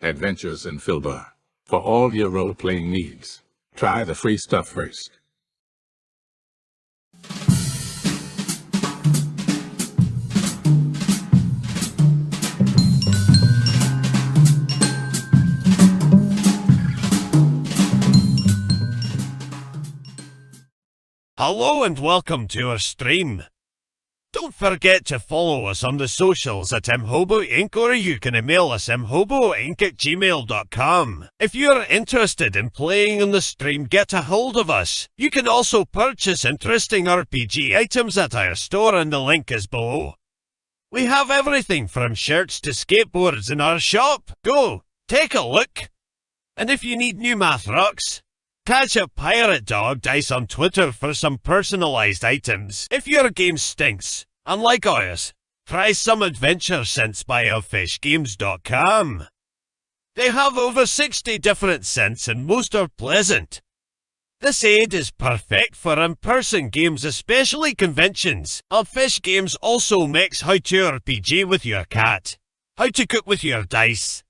Adventures in Filbar. For all your role-playing needs, try the free stuff first. Hello and welcome to our stream. Don't forget to follow us on the socials at mhobo Inc. or you can email us mhoboinc@gmail.com. If you're interested in playing on the stream, get a hold of us. You can also purchase interesting RPG items at our store and the link is below. We have everything from shirts to skateboards in our shop. Go, take a look. And if you need new math rocks, catch a Pirate Dog Dice on Twitter for some personalised items. If your game stinks, unlike ours, try some adventure scents by elfishgames.com. They have over 60 different scents and most are pleasant. This aid is perfect for in-person games, especially conventions. Elfish Games also makes how to RPG with your cat, how to cook with your dice,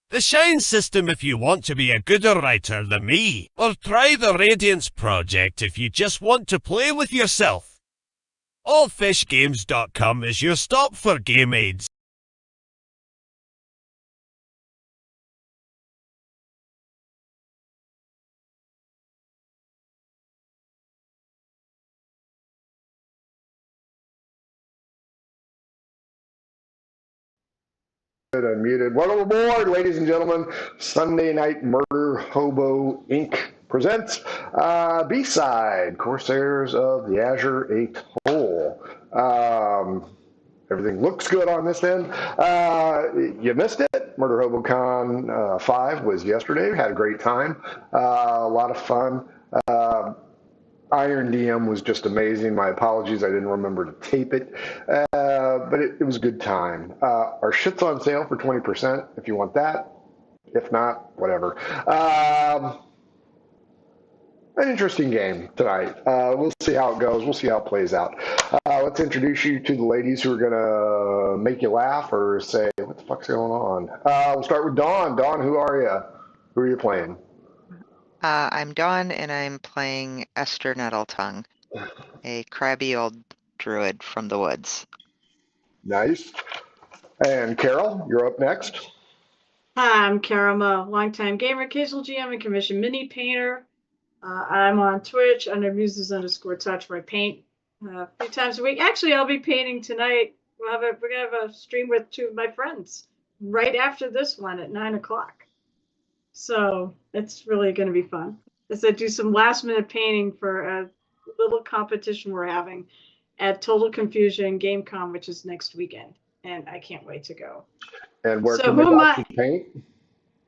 the Shine system if you want to be a gooder writer than me, or try the Radiance project if you just want to play with yourself. Allfishgames.com is your stop for game aids. Unmuted. Welcome aboard, ladies and gentlemen. Sunday Night Murder Hobo Inc. presents B-Side, Corsairs of the Azure Atoll. Everything looks good on this end. You missed it. Murder HoboCon 5 was yesterday. We had a great time. A lot of fun. Iron DM was just amazing. My apologies, I didn't remember to tape it, but it was a good time. Our shit's on sale for 20% if you want that. If not, whatever. An interesting game tonight. We'll see how it goes. We'll see how it plays out. Let's introduce you to the ladies who are going to make you laugh or say, what the fuck's going on? We'll start with Dawn. Dawn, who are you? Who are you playing? I'm Dawn, and I'm playing Esther Nettletongue, a crabby old druid from the woods. Nice. And Carol, you're up next. Hi, I'm Carol Mo, longtime gamer, occasional GM, and commission mini painter. I'm on Twitch under muses_touch where I paint a few times a week. Actually, I'll be painting tonight. We're gonna have a stream with two of my friends right after this one at 9 o'clock. So it's really going to be fun. As I do some last minute painting for a little competition we're having at Total Confusion GameCon, which is next weekend, and I can't wait to go. And where can they watch you paint?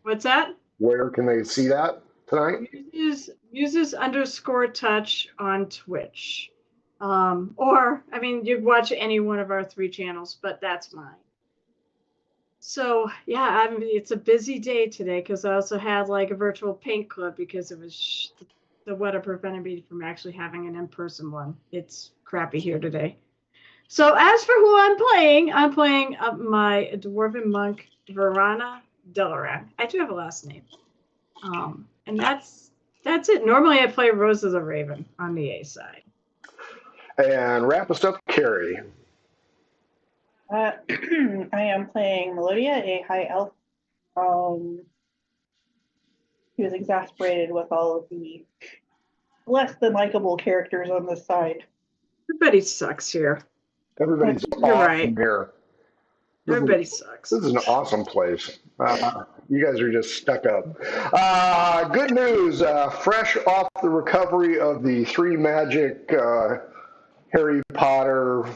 What's that? Where can they see that tonight? Muses_touch on Twitch. Or, I mean, you watch any one of our 3 channels, but that's mine. So, yeah, it's a busy day today because I also had like a virtual paint club because it was the weather prevented me from actually having an in-person one. It's crappy here today. So as for who I'm playing my dwarven monk, Verana Delaran. I do have a last name. And that's it. Normally I play Rose of the Raven on the A side. And wrap us up, Carrie. I am playing Melodia, a high elf. He was exasperated with all of the less than likable characters on this side. Everybody sucks here. Everybody's You're awesome right. here. Everybody sucks. This is an awesome place. You guys are just stuck up. Good news. Fresh off the recovery of the 3 magic Harry Potter,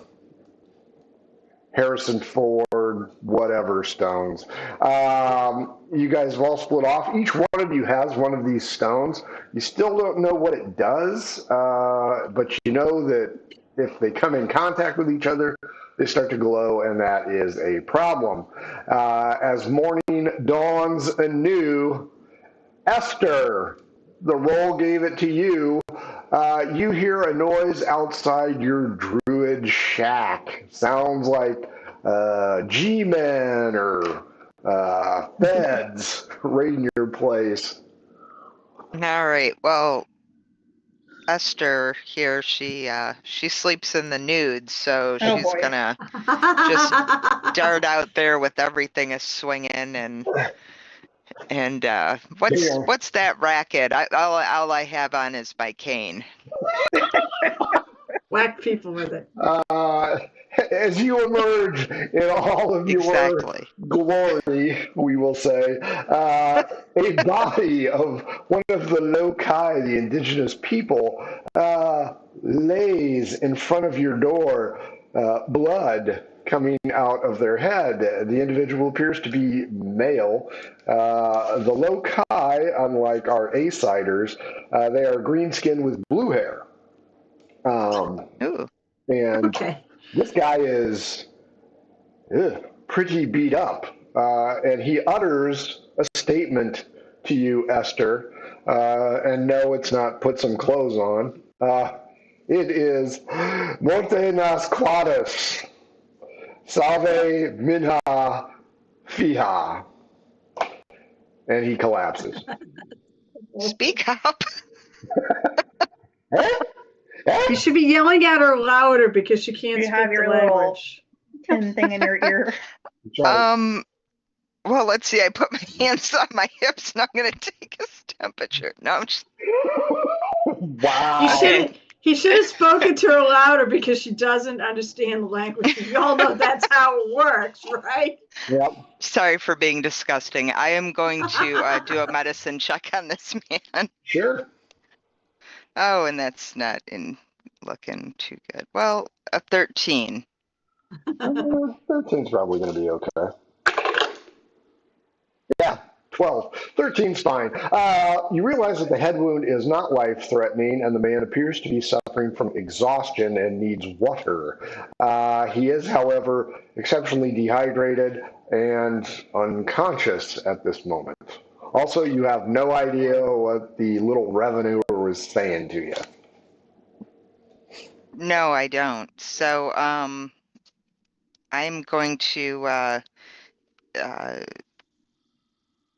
Harrison Ford, whatever stones. You guys have all split off. Each one of you has one of these stones. You still don't know what it does, but you know that if they come in contact with each other, they start to glow, and that is a problem. As morning dawns anew, Esther, the roll gave it to you. You hear a noise outside your druid shack. Sounds like G-men or Beds right in your place. All right. Well, Esther here, she sleeps in the nude, so Oh, she's boy. gonna just dart out there with everything a swinging and Damn. what's that racket? All I have on is my cane. Whack people with it. As you emerge in all of your Exactly. glory, we will say, a body of one of the loci, the indigenous people, lays in front of your door, blood coming out of their head. The individual appears to be male. The loci, unlike our A-siders, they are green-skinned with blue hair. Ooh. And Okay. this guy is pretty beat up. And he utters a statement to you, Esther. And no, it's not put some clothes on. It is Monte nas quadas, salve minha fija. And he collapses. Speak up. You should be yelling at her louder because she can't You speak have the your little- language. Tin thing in your ear. Well, let's see. I put my hands on my hips and I'm gonna take his temperature. No, I'm just Wow. He should have spoken to her louder because she doesn't understand the language. We all know that's how it works, right? Yep. sorry for being disgusting. I am going to do a medicine check on this man. Sure. Oh, and that's not looking too good. Well, a 13. 13's probably going to be okay. Yeah, 12. 13's fine. You realize that the head wound is not life-threatening, and the man appears to be suffering from exhaustion and needs water. He is, however, exceptionally dehydrated and unconscious at this moment. Also, you have no idea what the little revenue was saying to you. No, I don't. So, I'm going to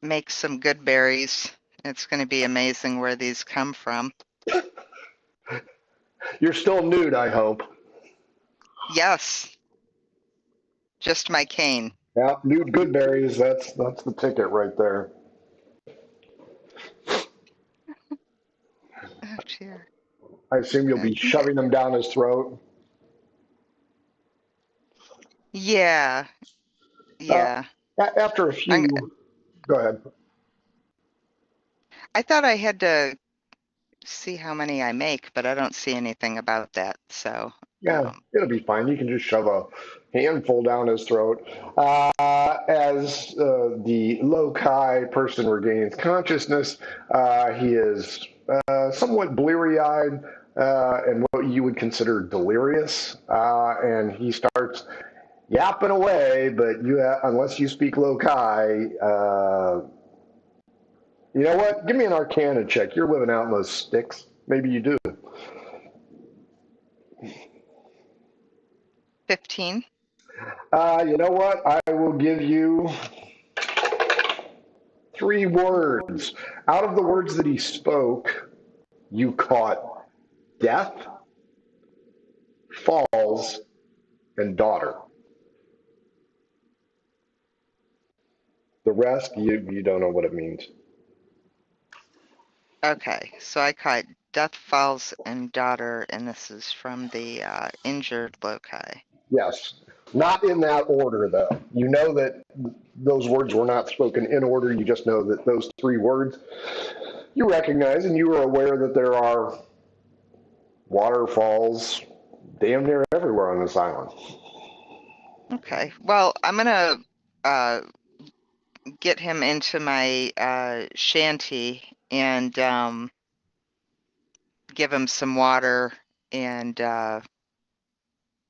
make some good berries. It's going to be amazing where these come from. You're still nude, I hope. Yes. Just my cane. Yeah, nude good berries, that's the ticket right there. Oh, dear. I assume you'll be shoving them down his throat. Yeah. Yeah. After a few, go ahead. I thought I had to see how many I make, but I don't see anything about that. So, Yeah, it'll be fine. You can just shove a handful down his throat. As the loci person regains consciousness, he is somewhat bleary-eyed and what you would consider delirious, and he starts yapping away. But unless you speak loci, you know what? Give me an Arcana check. You're living out in those sticks. Maybe you do. 15. You know what? I will give you 3 words. Out of the words that he spoke, you caught death, falls, and daughter. The rest, you don't know what it means. Okay, so I caught Death Falls and Daughter, and this is from the injured loci. Yes. Not in that order, though. You know that those words were not spoken in order. You just know that those 3 words you recognize, and you are aware that there are waterfalls damn near everywhere on this island. Okay, well, I'm gonna get him into my shanty and give him some water and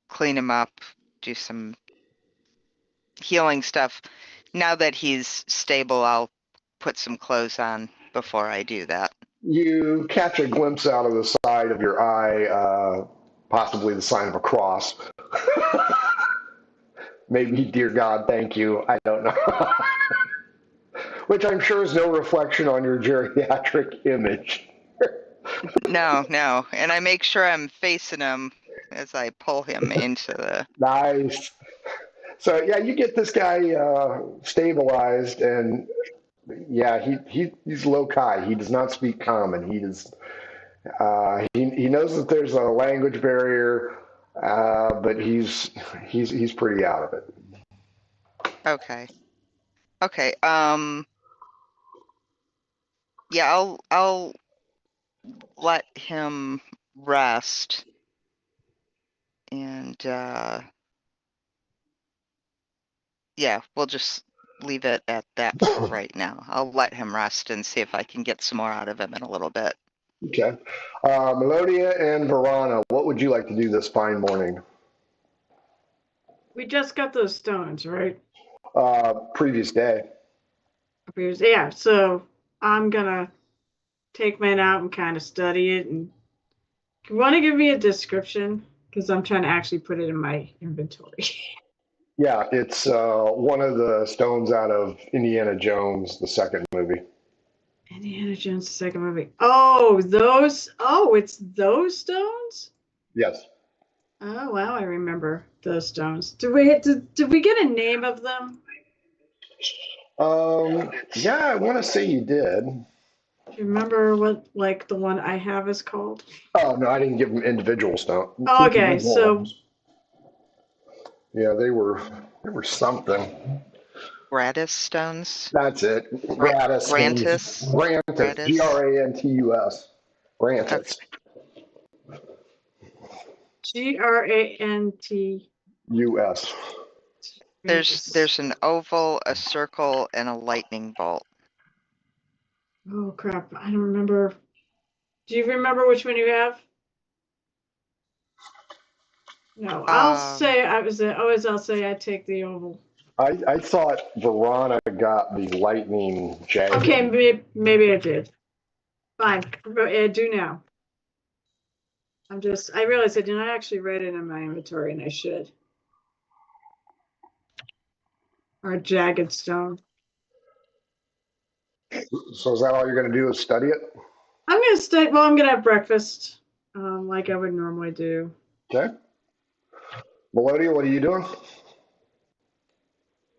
clean him up, do some healing stuff. Now that he's stable, I'll put some clothes on before I do that. You catch a glimpse out of the side of your eye, possibly the sign of a cross. Maybe, dear God, thank you. I don't know. Which I'm sure is no reflection on your geriatric image. No, no. And I make sure I'm facing him as I pull him into the. Nice. So yeah, you get this guy stabilized, and yeah, he's low-kai. He does not speak common. He knows that there's a language barrier, but he's pretty out of it. Okay. Okay. Yeah, I'll let him rest. And yeah, we'll just leave it at that for right now. I'll let him rest and see if I can get some more out of him in a little bit. Okay. Melodia and Verana, what would you like to do this fine morning? We just got those stones, right? Previous day. Yeah, so I'm gonna take mine out and kind of study it. And you want to give me a description? Because I'm trying to actually put it in my inventory. Yeah, it's one of the stones out of Indiana Jones, the second movie. Indiana Jones, the second movie. Oh, those. Oh, it's those stones? Yes. Oh, wow, I remember those stones. Did we get a name of them? Yeah, I want to say you did. Do you remember what, like, the one I have is called? Oh, no, I didn't give them individual stone. Okay, individual so ones. Yeah, they were something. Gratis stones. That's it. Gratis. Grantus. Grantus. Grantus. Grantus. Grant. US. There's an oval, a circle, and a lightning bolt. Oh crap! I don't remember. Do you remember which one you have? No, I'll say I was. I'll say I take the oval. I thought Verana got the lightning jag. Okay, maybe I did. Fine, I do now. I realized I did not actually write it in my inventory, and I should. Or a jagged stone. So is that all you're going to do is study it? I'm going to stay. Well, I'm going to have breakfast, like I would normally do. Okay. Melodia, what are you doing?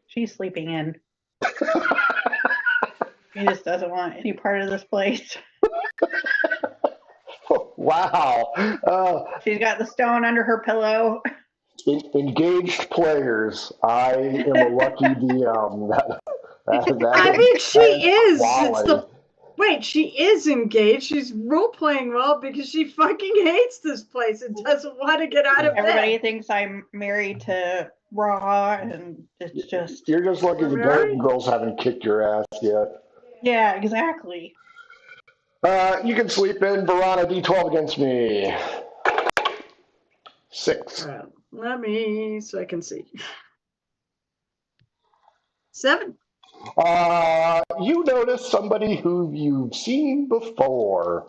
She's sleeping in. She just doesn't want any part of this place. Wow. She's got the stone under her pillow. Engaged players. I am a lucky DM. I mean, she is. Quality. Wait, she is engaged. She's role playing well because she fucking hates this place and doesn't want to get out of Everybody bed. thinks I'm married to Raw, and it's just. You're just lucky the Golden Girls haven't kicked your ass yet. Yeah, exactly. You can sleep in. Verana, D12 against me. 6. Let me, so I can see. 7. You notice somebody who you've seen before.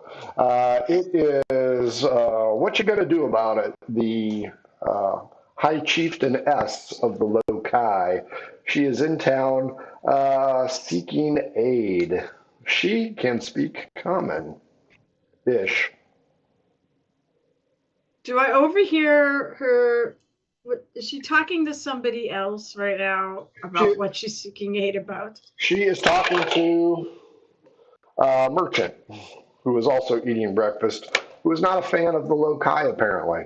It is, what you gonna do about it? The High Chieftainess of the Lokai. She is in town seeking aid. She can speak common-ish. Do I overhear her? What, is she talking to somebody else right now about what she's seeking aid about? She is talking to a merchant who is also eating breakfast, who is not a fan of the Lokai, apparently.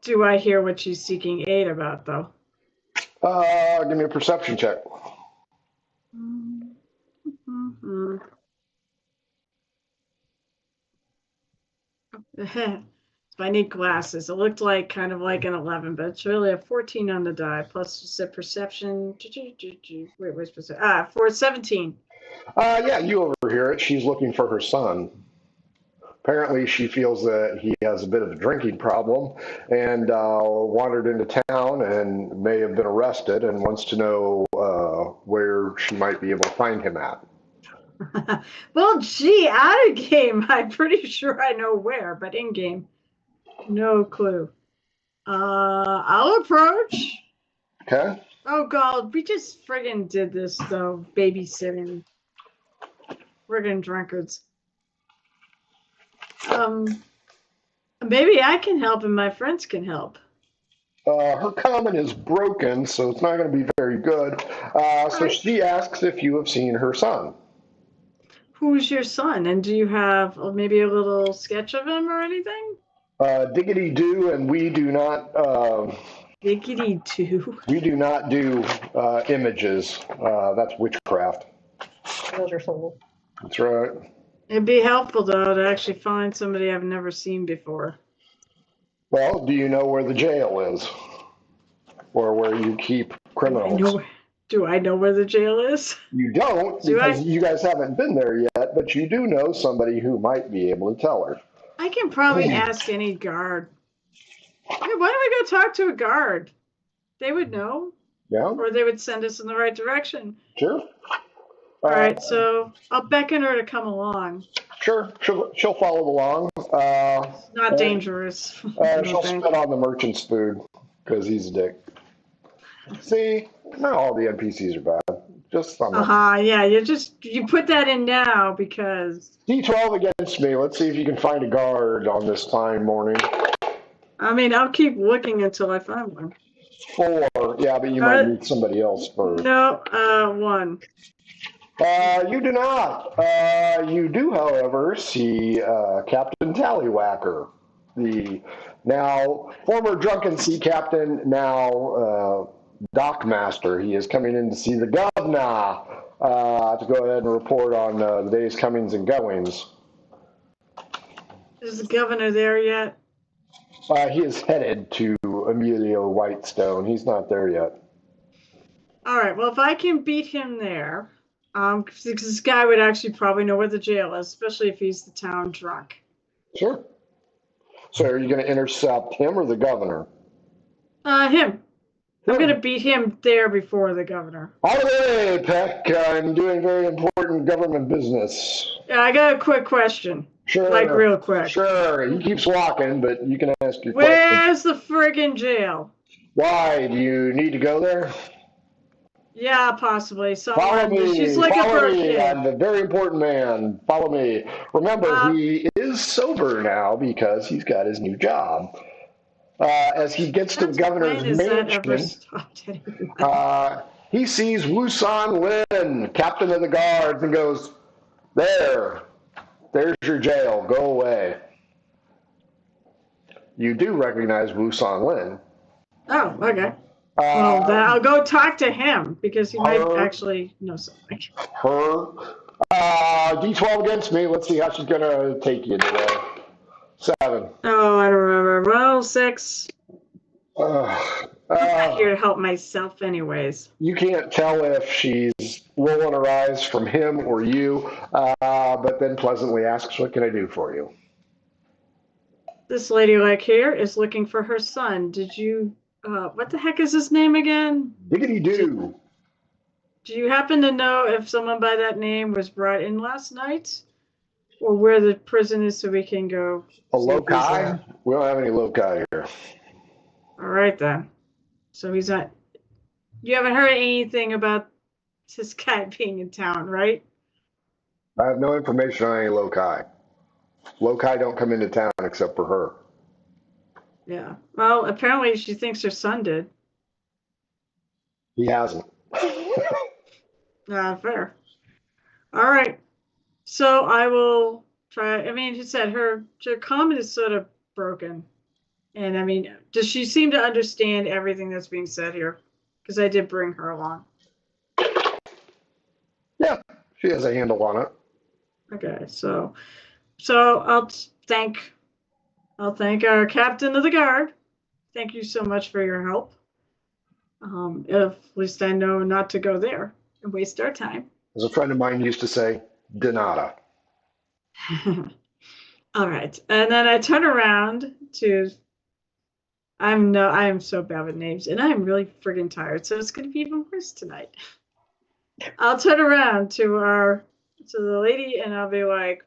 Do I hear what she's seeking aid about, though? Give me a perception check. Mm-hmm. So I need glasses. It looked like kind of like an 11, but it's really a 14 on the die. Plus, you said perception. Wait, where's perception? For 17. Yeah, you overhear it. She's looking for her son. Apparently, she feels that he has a bit of a drinking problem and wandered into town and may have been arrested and wants to know where she might be able to find him at. Well, gee, out of game, I'm pretty sure I know where, but in game, no clue. I'll approach. Okay. Oh God, we just friggin' did this though, babysitting. Friggin' drunkards. Maybe I can help and my friends can help. Her comment is broken, so it's not going to be very good. So Alright. she asks if you have seen her son. Who's your son? And do you have maybe a little sketch of him or anything? Diggity do, and we do not. Diggity do. We do not do images. That's witchcraft. Those are sold. That's right. It'd be helpful though to actually find somebody I've never seen before. Well, do you know where the jail is, or where you keep criminals? Do I know where the jail is? You don't, because you guys haven't been there yet, but you do know somebody who might be able to tell her. I can probably ask any guard. Hey, why don't we go talk to a guard? They would know. Yeah. Or they would send us in the right direction. Sure. All right, so I'll beckon her to come along. Sure, she'll follow along. Not dangerous. She'll spit on the merchant's food because he's a dick. See, not all the NPCs are bad. Just some. Yeah. You put that in now because D12 against me. Let's see if you can find a guard on this fine morning. I mean, I'll keep looking until I find one. 4. Yeah, but you might meet somebody else first. No, 1. You do not. You do, however, see Captain Tallywhacker, the now former drunken sea captain, now dock master. He is coming in to see the governor to go ahead and report on the day's comings and goings. Is the governor there yet? He is headed to Emilio Whitestone. He's not there yet. All right. Well, if I can beat him there, because this guy would actually probably know where the jail is, especially if he's the town drunk. Sure. So are you going to intercept him or the governor? Him. I'm going to beat him there before the governor. All the way, Peck. I'm doing very important government business. Yeah, I got a quick question. Sure. Like real quick. Sure. He keeps walking, but you can ask your question. Where's the friggin' jail? Why? Do you need to go there? Yeah, possibly. Follow me. She's looking for a kid. I'm a very important man. Follow me. Remember, he is sober now because he's got his new job. As he gets to the governor's mansion, he sees Wusan Lin, captain of the guards, and goes, there's your jail. Go away. You do recognize Wusan Lin. Oh, okay. Well, then I'll go talk to him because he might actually know something. Her. D12 against me. Let's see how she's going to take you today. 7. Oh, I don't remember. Well, 6. I'm not here to help myself anyways. You can't tell if she's rolling her eyes from him or you, but then pleasantly asks, what can I do for you? This lady like here is looking for her son. Did you, what the heck is his name again? Diggity do. Do you happen to know if someone by that name was brought in last night? Or where the prison is so we can go? A loci? We don't have any loci here. All right, then. So he's not, you haven't heard anything about this guy being in town, right? I have no information on any loci. Loci don't come into town except for her. Yeah. Well, apparently she thinks her son did. He hasn't. Fair. All right. So I will try. I mean, she said her comment is sort of broken. And I mean, does she seem to understand everything that's being said here? Because I did bring her along. Yeah, she has a handle on it. Okay, so I'll thank our captain of the guard. Thank you so much for your help. At least I know not to go there and waste our time. As a friend of mine used to say, de nada. All right, and then I turn around to. I am so bad with names, and I'm really friggin' tired, so it's gonna be even worse tonight. I'll turn around to the lady, and I'll be like,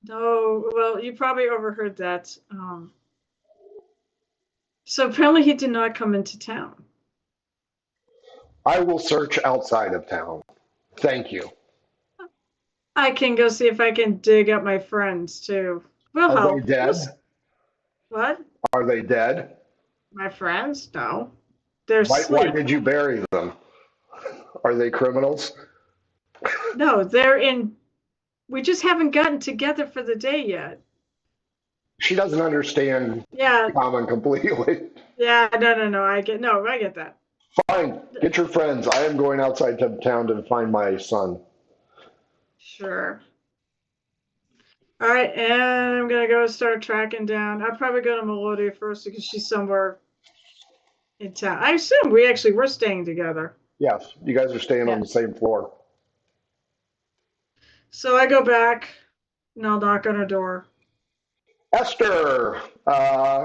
"No, well, you probably overheard that. So apparently he did not come into town. I will search outside of town. Thank you. I can go see if I can dig up my friends too. We'll Are help. they dead? What? Are they dead? My friends? No. They're Why asleep. did you bury them? Are they criminals? No, they're in. We just haven't gotten together for the day yet. She doesn't understand Yeah, common completely. yeah, no. I get that. Fine, get your friends. I am going outside of town to find my son. Sure. All right, and I'm gonna go start tracking down. I'll probably go to Melodia first because she's somewhere in town. I assume we actually were staying together. Yes, you guys are staying on the same floor. So I go back and I'll knock on her door. Esther,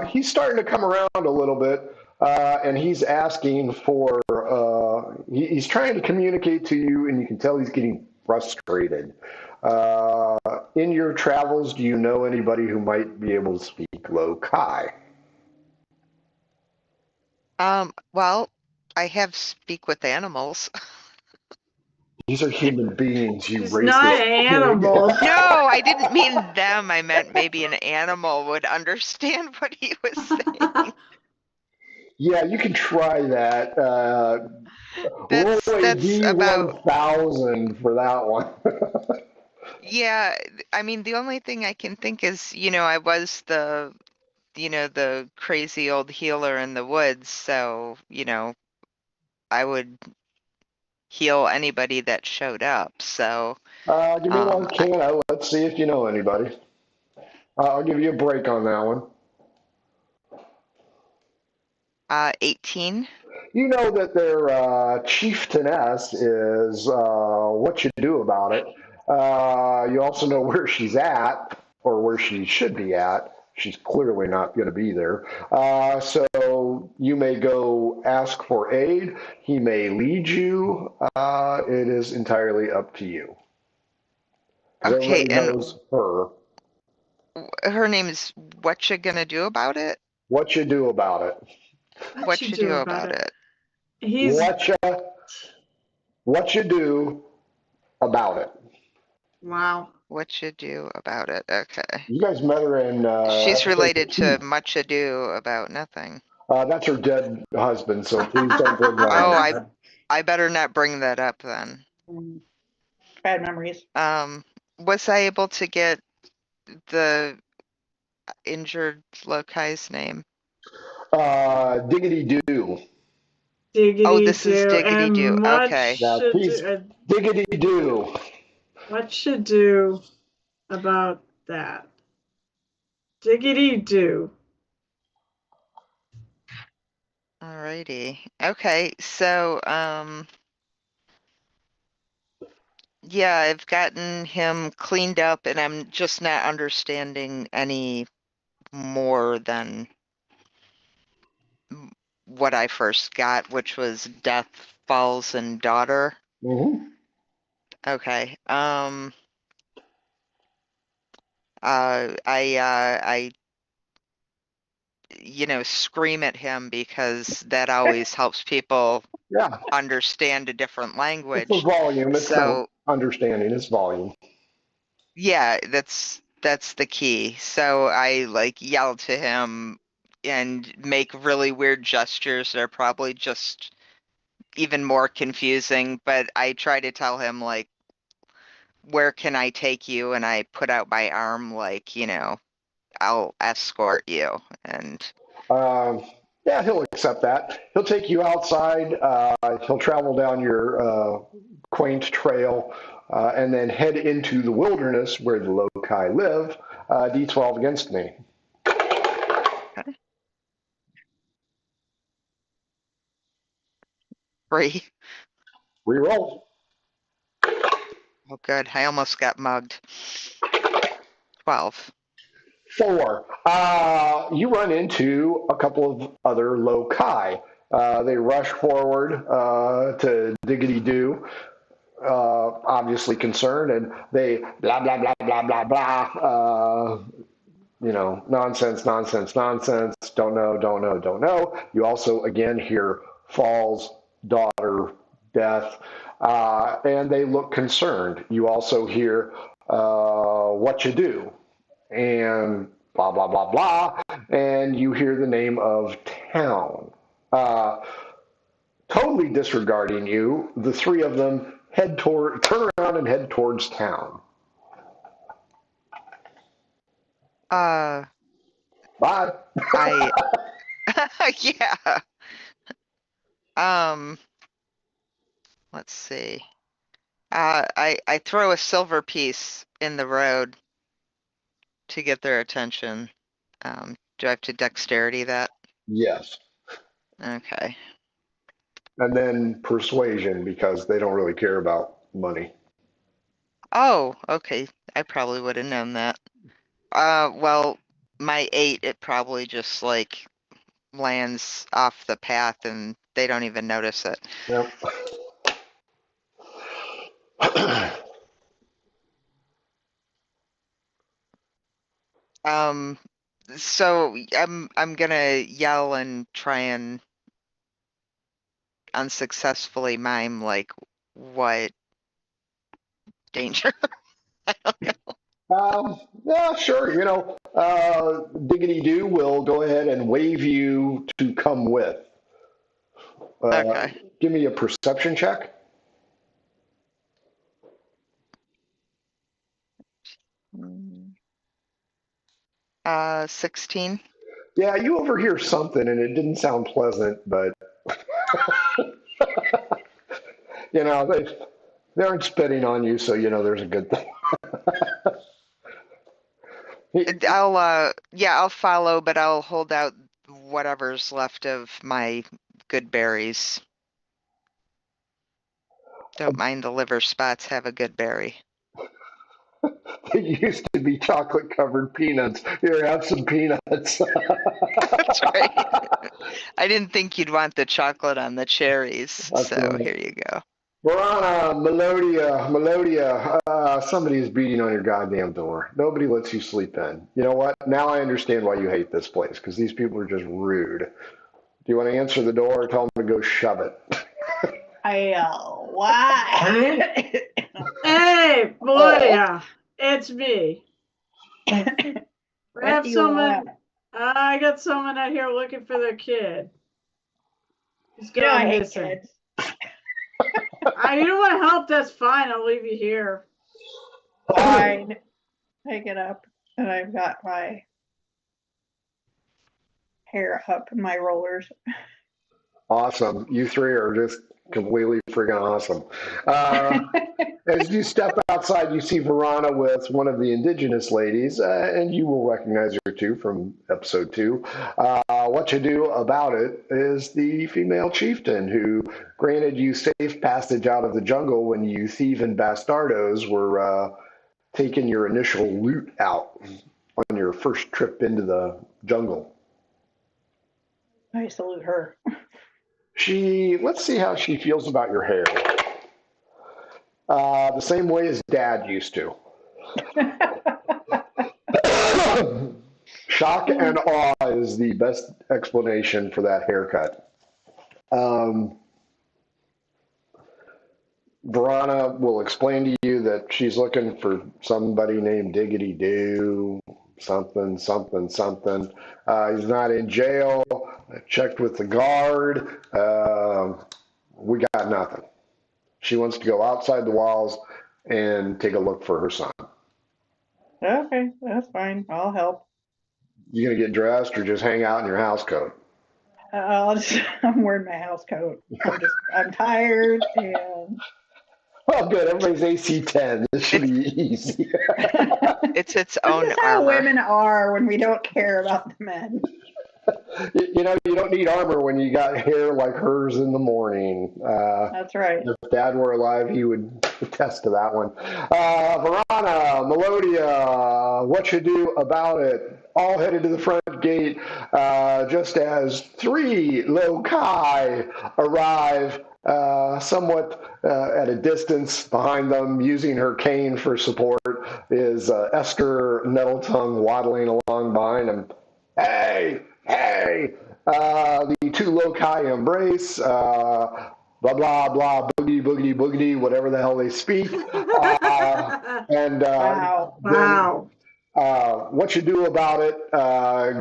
he's starting to come around a little bit, and he's asking for, he's trying to communicate to you, and you can tell he's getting frustrated. In your travels, do you know anybody who might be able to speak Lokai? Well, I have speak with animals. These are human beings, you She's not racist an pig. animal. No, I didn't mean them. I meant maybe an animal would understand what he was saying. Yeah, you can try that. Roll That's a that's about D1000 for that one. yeah. I mean, the only thing I can think is, I was the crazy old healer in the woods, so, I would heal anybody that showed up. So, Give me one I, can. Let's see if you know anybody. I'll give you a break on that one. 18. You know that their chieftainess is what you do about it. You also know where she's at or where she should be at. She's clearly not going to be there. So you may go ask for aid. He may lead you. It is entirely up to you. 'Cause Okay, everybody and knows her. her name is What You Gonna Do About It? What you do about it. What you What you do do about about it? it? He's What you what you do about it. wow. What you do about it? Okay. You guys met her in She's episode related to 2. Much Ado About Nothing. That's her dead husband, so please don't bring that Oh, up. I better not bring that up then. Bad memories. Was I able to get the injured Lokai's name? Diggity Doo. Oh, Diggity this is do Diggity Doo. and what Okay. Now, should please, Diggity Doo. what should do about that? Diggity do. Alrighty. Okay, so yeah, I've gotten him cleaned up and I'm just not understanding any more than what I first got, which was Death Falls and Daughter. Mm-hmm. Okay. I scream at him because that always helps people Yeah, understand a different it's language. a volume. It's not So understanding. It's volume. yeah, that's the key. So I like yell to him and make really weird gestures that are probably just even more confusing, but I try to tell him like, where can I take you? And I put out my arm like, I'll escort you. And Um, yeah, he'll accept that. He'll take you outside. He'll travel down your quaint trail and then head into the wilderness where the Lokai live. D12 against me. free. Reroll. Oh, good. I almost got mugged. 12. 4. You run into a couple of other loci. They rush forward to Diggity Doo, obviously concerned, and they blah, blah, blah, blah, blah, blah. nonsense, nonsense, nonsense, don't know, don't know, don't know. You also, again, hear falls, daughter, death, and they look concerned. You also hear what you do, and blah, blah, blah, blah, and you hear the name of town. Totally disregarding you, the three of them turn around and head towards town. Uh, Bye. I, yeah. Um, let's see. I throw a silver piece in the road to get their attention. Do I have to dexterity that? Yes. Okay. And then persuasion, because they don't really care about money. Oh, okay. I probably would have known that. Well, my 8, it probably just like lands off the path and they don't even notice it. Yep. Um, so I'm gonna yell and try and unsuccessfully mime like what danger? I don't know. Yeah, sure. Diggity Doo will go ahead and wave you to come with. Uh, Okay. Give me a perception check. 16. Yeah, you overhear something, and it didn't sound pleasant, but they aren't spitting on you, so there's a good thing. I'll follow, but I'll hold out whatever's left of my good berries. Don't mind the liver spots, have a good berry. It used to be chocolate covered peanuts. Here, have some peanuts. That's right. I didn't think you'd want the chocolate on the cherries, That's so right. here you go. Verana, Melodia, somebody's beating on your goddamn door. Nobody lets you sleep in. You know what? Now I understand why you hate this place, because these people are just rude. Do you want to answer the door or tell them to go shove it? Why? Hey, boy, it's me. I What have do you someone. want? I got someone out here looking for their kid. He's You know I gone hate missing. kids. You don't want to help? That's fine. I'll leave you here. Fine. Pick it up. And I've got my hair up in my rollers. Awesome. You three are just completely freaking awesome. As you step outside, you see Verana with one of the indigenous ladies, and you will recognize her too from episode 2. What you do about it is the female chieftain who granted you safe passage out of the jungle when you thieving bastardos were taking your initial loot out on your first trip into the jungle. I salute her. Let's see how she feels about your hair. The same way as Dad used to. Shock and awe is the best explanation for that haircut. Verana will explain to you that she's looking for somebody named Diggity Doo, something, something, something. He's not in jail. I checked with the guard. We got nothing. She wants to go outside the walls and take a look for her son. Okay, that's fine. I'll help. You gonna get dressed or just hang out in your house coat? I'm wearing my house coat. I'm tired and Well, good. Everybody's AC 10. This should be easy. It's its this own is how armor. women are when we don't care about the men. You don't need armor when you got hair like hers in the morning. That's right. If Dad were alive, he would attest to that one. Verana, Melodia, what you do about it? All headed to the front gate just as 3 loci arrive somewhat at a distance behind them, using her cane for support. is Esther Nettletongue waddling along behind him. Hey, hey! The two loci embrace. Blah blah blah, boogity boogity boogity, whatever the hell they speak. And Wow. Wow. what you do about it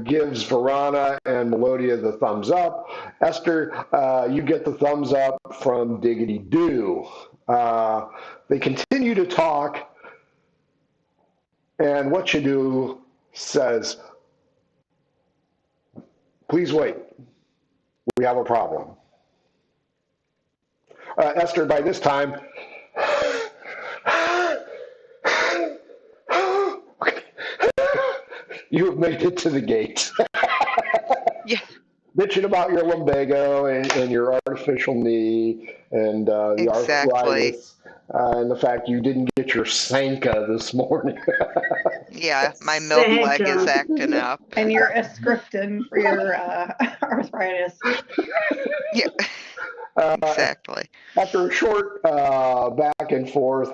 gives Verana and Melodia the thumbs up. Esther, you get the thumbs up from Diggity Doo. They continue to talk, and what you do says, please wait, we have a problem. Esther, by this time, you have made it to the gate. Yeah, Bitching about your lumbago and your artificial knee and the exactly. arthritis and the fact you didn't get your Sanka this morning. Yeah, my milk leg is Sanka. acting up. And your Escriptin for your arthritis. Yeah, exactly. After a short back and forth,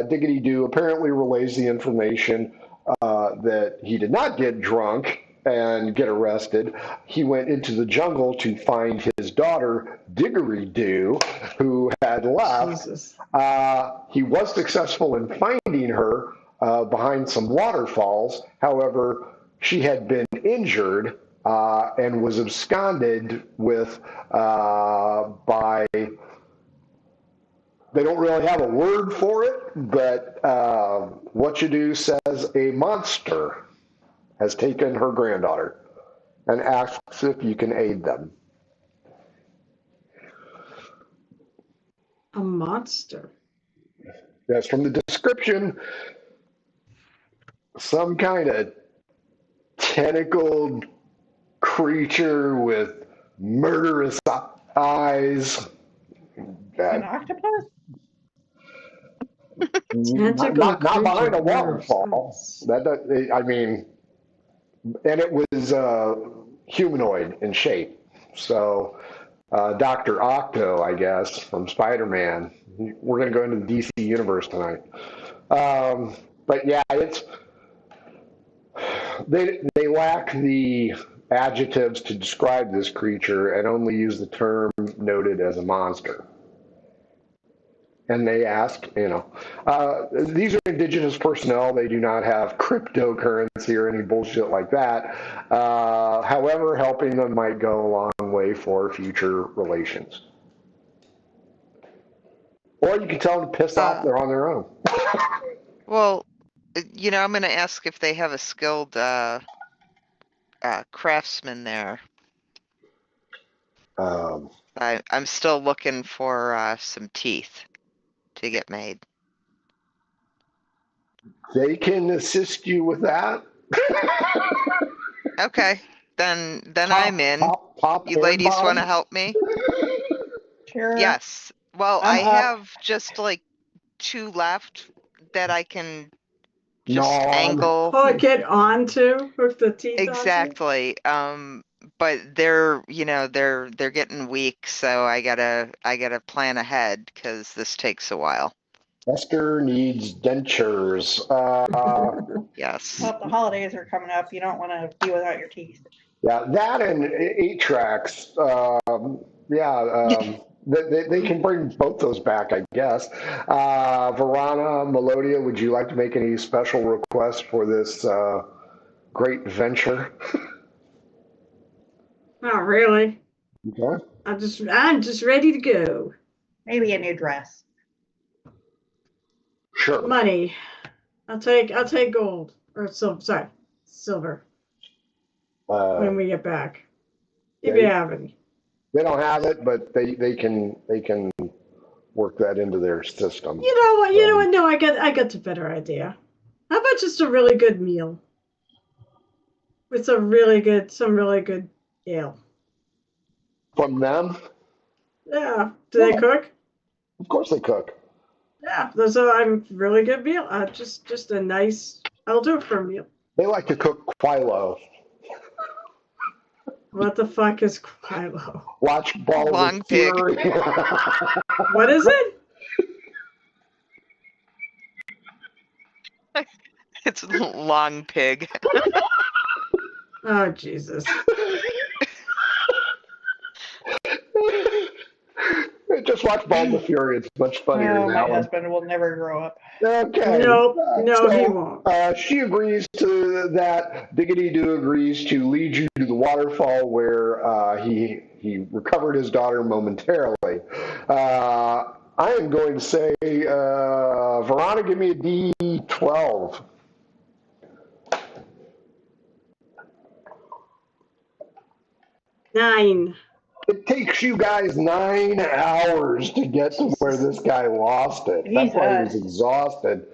Diggity Doo apparently relays the information that he did not get drunk and get arrested. He went into the jungle to find his daughter, Diggory Doo, who had left. Jesus. He was successful in finding her behind some waterfalls. However, she had been injured and was absconded with by, they don't really have a word for it, but What You Do says a monster has taken her granddaughter and asks if you can aid them. A monster. That's from the description. Some kind of tentacled creature with murderous eyes. An octopus? Not behind a waterfall. I mean, and it was humanoid in shape. So Dr. Octo, I guess, from Spider-Man. We're going to go into the DC universe tonight. But yeah, they lack the adjectives to describe this creature and only use the term noted as a monster. And they ask, these are indigenous personnel. They do not have cryptocurrency or any bullshit like that. However, helping them might go a long way for future relations. Or you can tell them to piss off, they're on their own. Well, I'm going to ask if they have a skilled craftsman there. I'm still looking for some teeth to get made. They can assist you with that. Okay, then I'm in. You ladies want to help me? Sure. Yes. Well, I'm I up. have just like 2 left that I can just angle. Oh, get onto, hook the teeth onto? Exactly. But they're getting weak, so I gotta plan ahead because this takes a while. Esther needs dentures. Yes. Well, the holidays are coming up. You don't want to be without your teeth. Yeah, that and 8-tracks. They can bring both those back, I guess. Verana, Melodia, would you like to make any special requests for this great venture? Not really. Okay. I'm just ready to go. Maybe a new dress. Sure. Money. I'll take gold or silver when we get back. If you have any. They don't have it, but they can work that into their system. You know what? No, I got a better idea. How about just a really good meal with some really good ale? From them? Yeah. Do they cook? Of course they cook. Yeah. There's a really good meal. Just a nice. I'll do it for a meal. They like to cook quilo. What the fuck is quilo? Watch Balls Long of pig. Fury. What is it? It's long pig. Oh, Jesus. Just watch Bald the Fury. It's much funnier Oh, than my that one. husband will never grow up. Okay. Nope. No, he won't. She agrees to that. Diggity Doo agrees to lead you to the waterfall where he recovered his daughter momentarily. I am going to say, Verona, give me a D12. 9. It takes you guys 9 hours to get to where Jesus. this guy lost it. That's why he was Jesus. exhausted.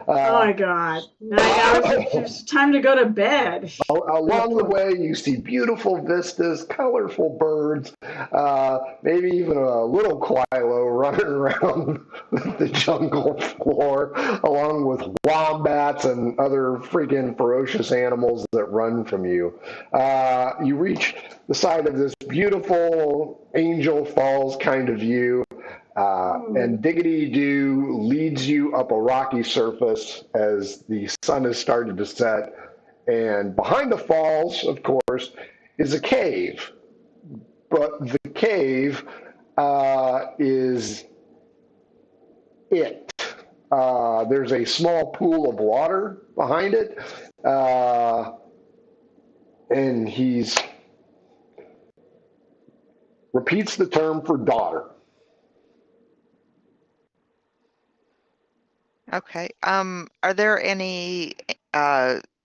Oh my God. 9 hours. It's time to go to bed. Along the way, you see beautiful vistas, colorful birds, maybe even a little Quilo running around the jungle floor, along with wombats and other freaking ferocious animals that run from you. You reach the side of this beautiful Angel Falls kind of view. And Diggity Doo leads you up a rocky surface as the sun has started to set. And behind the falls, of course, is a cave. But the cave is it. There's a small pool of water behind it. And he's repeats the term for daughter. Okay. Are there any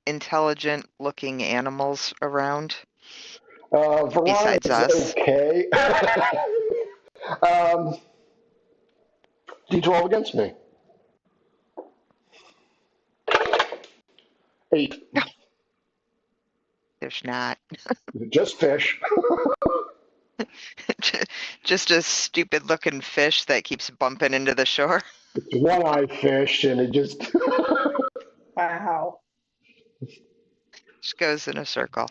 intelligent looking animals around besides Veronica's us? okay. D12 against me. 8. There's not. Just fish. Just a stupid looking fish that keeps bumping into the shore. It's one-eye fish, and it just... Wow. Just goes in a circle.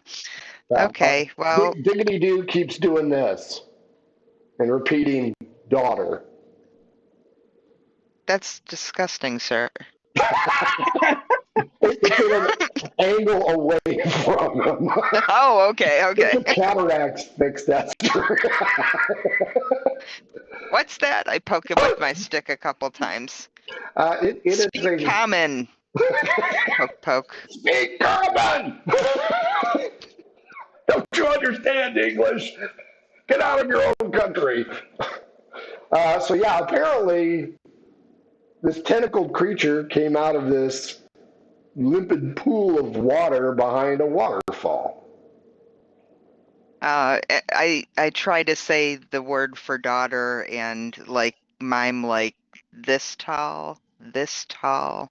Okay, well, Diggity Doo keeps doing this and repeating daughter. that's disgusting, sir. It's at an angle away from him. Oh, okay, okay. The cataracts fix that. What's that? I poke him with my stick a couple times. It is Speak a... common. Poke, poke. Speak common! Don't you understand English? Get out of your own country. So yeah, apparently this tentacled creature came out of this limpid pool of water behind a waterfall. I try to say the word for daughter and like mime like this tall, this tall,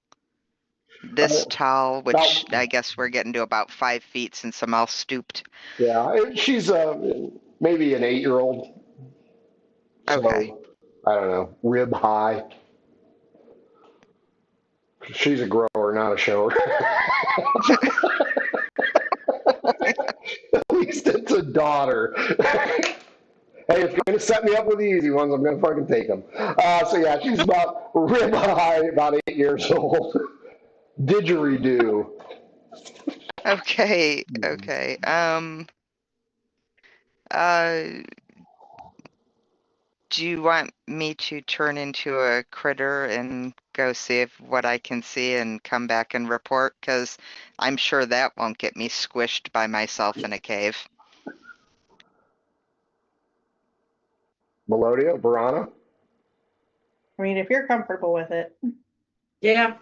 this tall, which Now, I guess we're getting to about 5 feet since I'm all stooped. yeah, she's maybe an 8-year-old. Okay. So, I don't know, rib high. She's a grower, not a shower. At least it's a daughter. Hey, if you're going to set me up with the easy ones, I'm going to fucking take them. So yeah, she's about rib high, about 8 years old. Didgeridoo. Okay, okay. Uh, do you want me to turn into a critter and go see if what I can see and come back and report? Because I'm sure that won't get me squished by myself in a cave. Melodia, Verana. I mean, if you're comfortable with it. Yeah.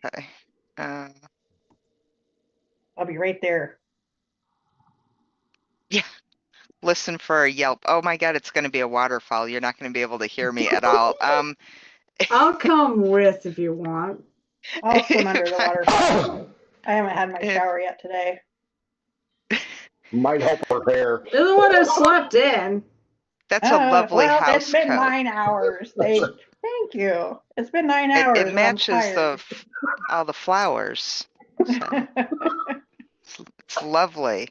Okay. I'll be right there. Yeah. Listen for a yelp. Oh my God, it's going to be a waterfall. You're not going to be able to hear me at all. I'll come with if you want. I'll swim under the water. Oh, I haven't had my shower yet today. might help her hair. You're the one who slept in. That's a lovely well, house it's been coat. 9 hours. Thank you. It's been 9 hours. It matches the all the flowers. So, it's lovely.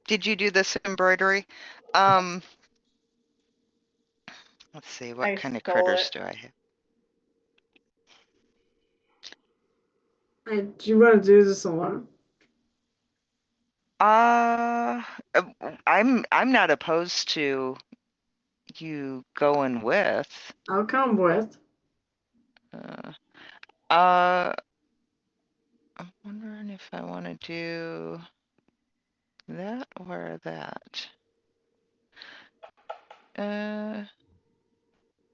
Did you do this embroidery? Let's see, what I kind of stole critters it. do I have? Do you want to do this alone? Uh, I'm not opposed to you going with. I'll come with. Uh, uh, I'm wondering if I want to do that or that.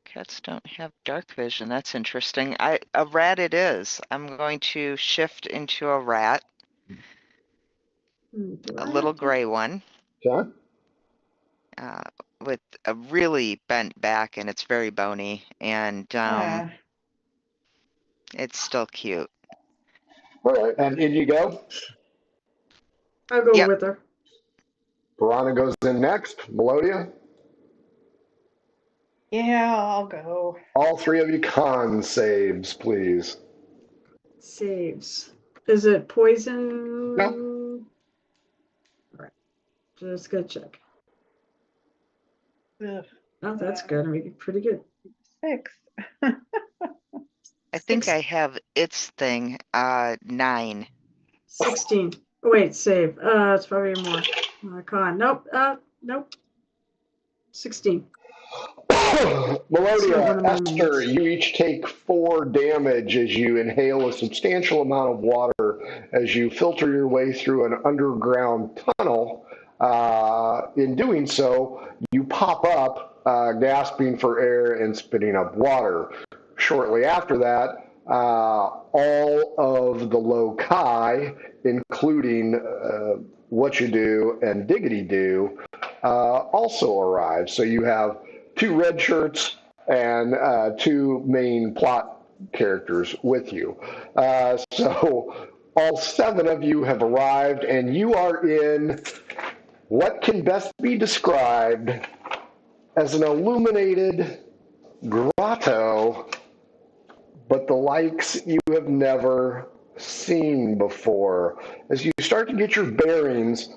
Cats don't have dark vision. That's interesting. A rat it is. I'm going to shift into a rat, Do a I little have to? gray one, Okay. with a really bent back, and it's very bony, and it's still cute. All right, and in you go. I'll go Yep. with her. Piranha goes in next. Melodia. Yeah, I'll go. All three of you con saves, please. Saves. Is it poison? No. All right. Just go check. Ugh, Oh, that's good. I mean, pretty good. 6. I think Six- I have its thing. 9. 16. Oh, wait, save. It's probably more. Con. Nope. Nope. 16. Melodia, Esther, you each take 4 damage as you inhale a substantial amount of water as you filter your way through an underground tunnel. In doing so, you pop up, gasping for air and spitting up water. Shortly after that, all of the loci, including What You Do and Diggity Do, also arrive. So you have 2 red shirts and 2 main plot characters with you. So all 7 of you have arrived, and you are in what can best be described as an illuminated grotto, but the likes you have never seen before. As you start to get your bearings,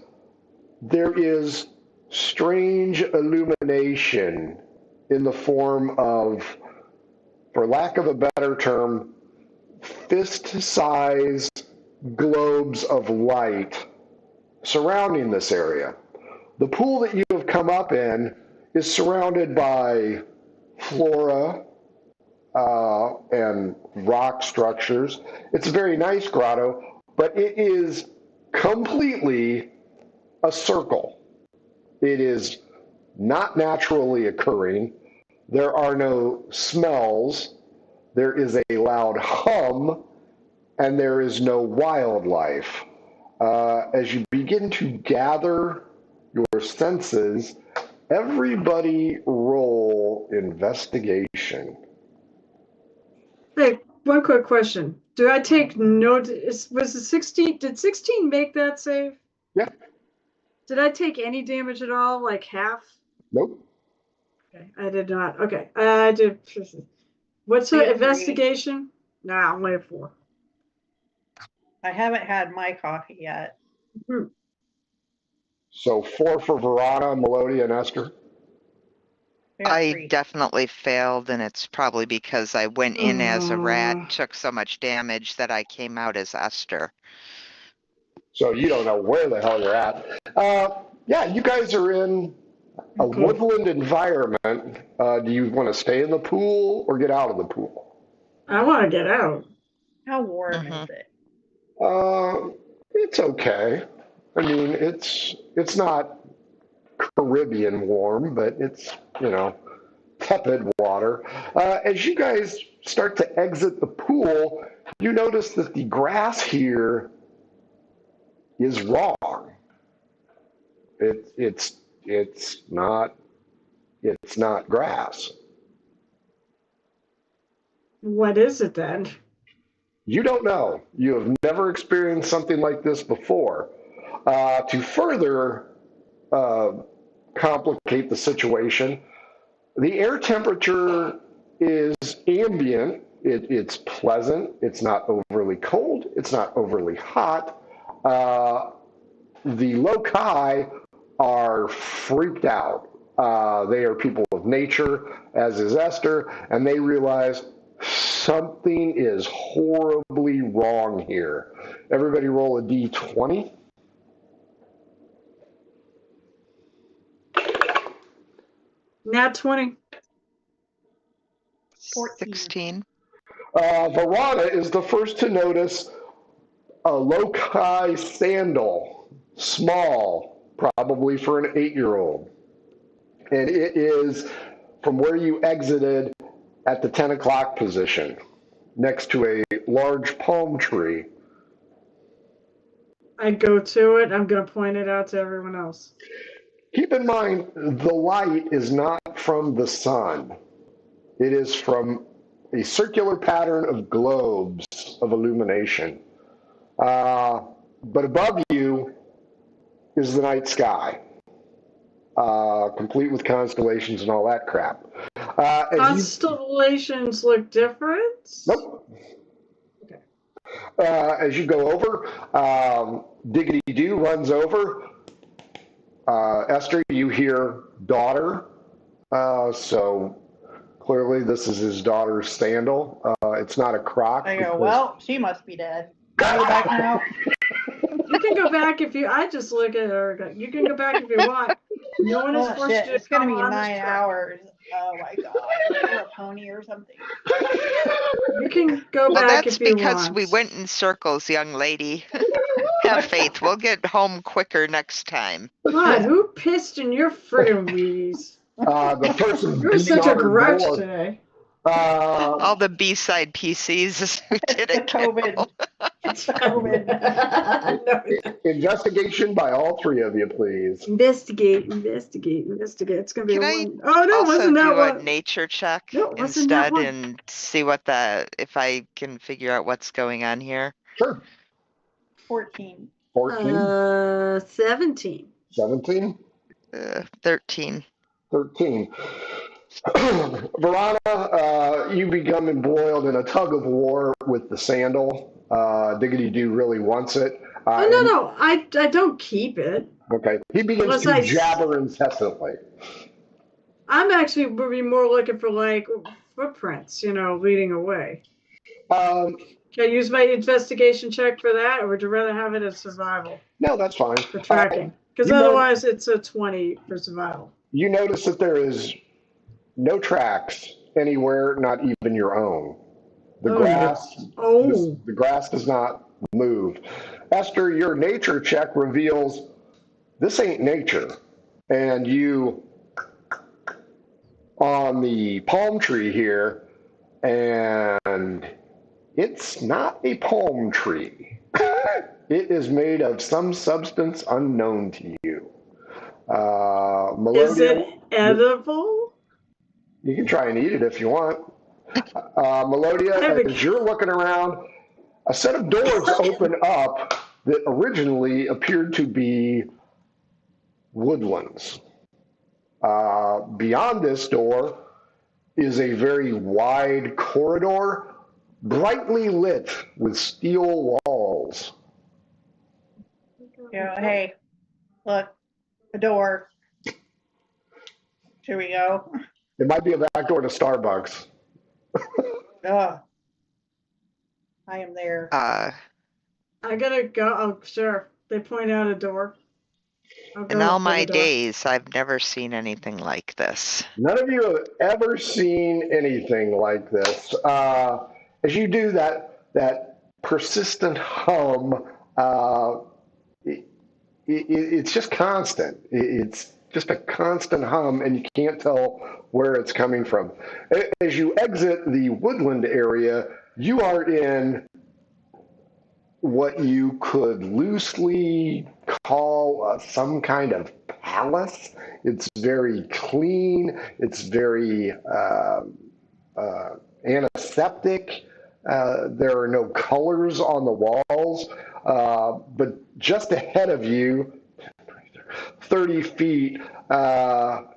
there is strange illumination in the form of, for lack of a better term, fist-sized globes of light surrounding this area. The pool that you have come up in is surrounded by flora and rock structures. It's a very nice grotto, but it is completely a circle. It is not naturally occurring. There are no smells. There is a loud hum, and there is no wildlife. As you begin to gather your senses, everybody roll investigation. Hey, one quick question. Do I take note? Was it 16? Did 16 make that save? Yeah. Did I take any damage at all? Like half? Nope. Okay, I did not. Okay, I did. What's the 3. investigation? Nah, only a 4. I haven't had my coffee yet. So 4 for Verana, Melodia, and Esther. I 3. definitely failed, and it's probably because I went in as a rat, took so much damage that I came out as Esther. So you don't know where the hell you're at. Yeah, you guys are in a woodland environment. Do you want to stay in the pool or get out of the pool? I want to get out. How warm is it? It's okay. I mean, it's not Caribbean warm, but it's, tepid water. As you guys start to exit the pool, you notice that the grass here is wrong. It's not grass. What is it then? You don't know. You have never experienced something like this before. To further complicate the situation, the air temperature is ambient. It's pleasant. It's not overly cold. It's not overly hot. The loci are freaked out. They are people of nature, as is Esther, and they realize, Something is horribly wrong here. Everybody roll a d20. Nat 20. 14. 16. Verona is the first to notice a loci sandal, small, probably for an 8-year-old. And it is from where you exited at the 10 o'clock position, next to a large palm tree. I go to it. I'm going to point it out to everyone else. Keep in mind, the light is not from the sun. It is from a circular pattern of globes of illumination. But above you is the night sky, complete with constellations and all that crap. Constellations look different? Nope. Okay. As you go over, Diggity Doo runs over. Esther, you hear daughter. So clearly this is his daughter's sandal. It's not a croc. I go, well, she must be dead. Can I go back now? You can go back if you. I just look at her. You can go back if you want. No one is Oh, forced shit. you to It's going to come be on 9 this trip. hours. Oh, my God. You're a pony or something. You can go Well, back that's if you because want. we went in circles, young lady. Have faith. We'll get home quicker next time. God, who pissed in your friggin' Wheaties? The person You're beating such a on her grouch door. today. All the B-side PCs who did It's it. the COVID. It's COVID. No. Investigation by all three of you, please. Investigate. It's gonna be Can a I one. Oh no, also wasn't that do a one? nature check No, wasn't that instead one? and see what if I can figure out what's going on here? Sure. 14. 14, 17. 17, 13. 13. Verona, you become embroiled in a tug of war with the sandal. Diggity Doo really wants it. Oh no, I don't keep it. Okay. He begins Unless to I jabber incessantly. I'm actually would be more looking for like footprints, leading away. Um, Can I use my investigation check for that, or would you rather have it as survival no, that's fine. for tracking? Because you know- otherwise, it's a 20 for survival. You notice that there is no tracks anywhere, not even your own. The Oh, grass, Oh, the grass does not move. Esther, your nature check reveals this ain't nature. And you, on the palm tree here, and it's not a palm tree. It is made of some substance unknown to you. Melodia, is it edible? You can try and eat it if you want. Melodia, as you're looking around, a set of doors open up that originally appeared to be woodlands. Beyond this door is a very wide corridor, brightly lit with steel walls. Hey, look, the door. Should we go? It might be a back door to Starbucks. Ugh. I am there. I gotta go. Oh, sure. They point out a door. In all my days, I've never seen anything like this. None of you have ever seen anything like this. As you do that persistent hum, it's just constant. It's just a constant hum, and you can't tell where it's coming from. As you exit the woodland area, you are in what you could loosely call some kind of palace. It's very clean. It's very antiseptic. There are no colors on the walls, but just ahead of you, 30 feet, are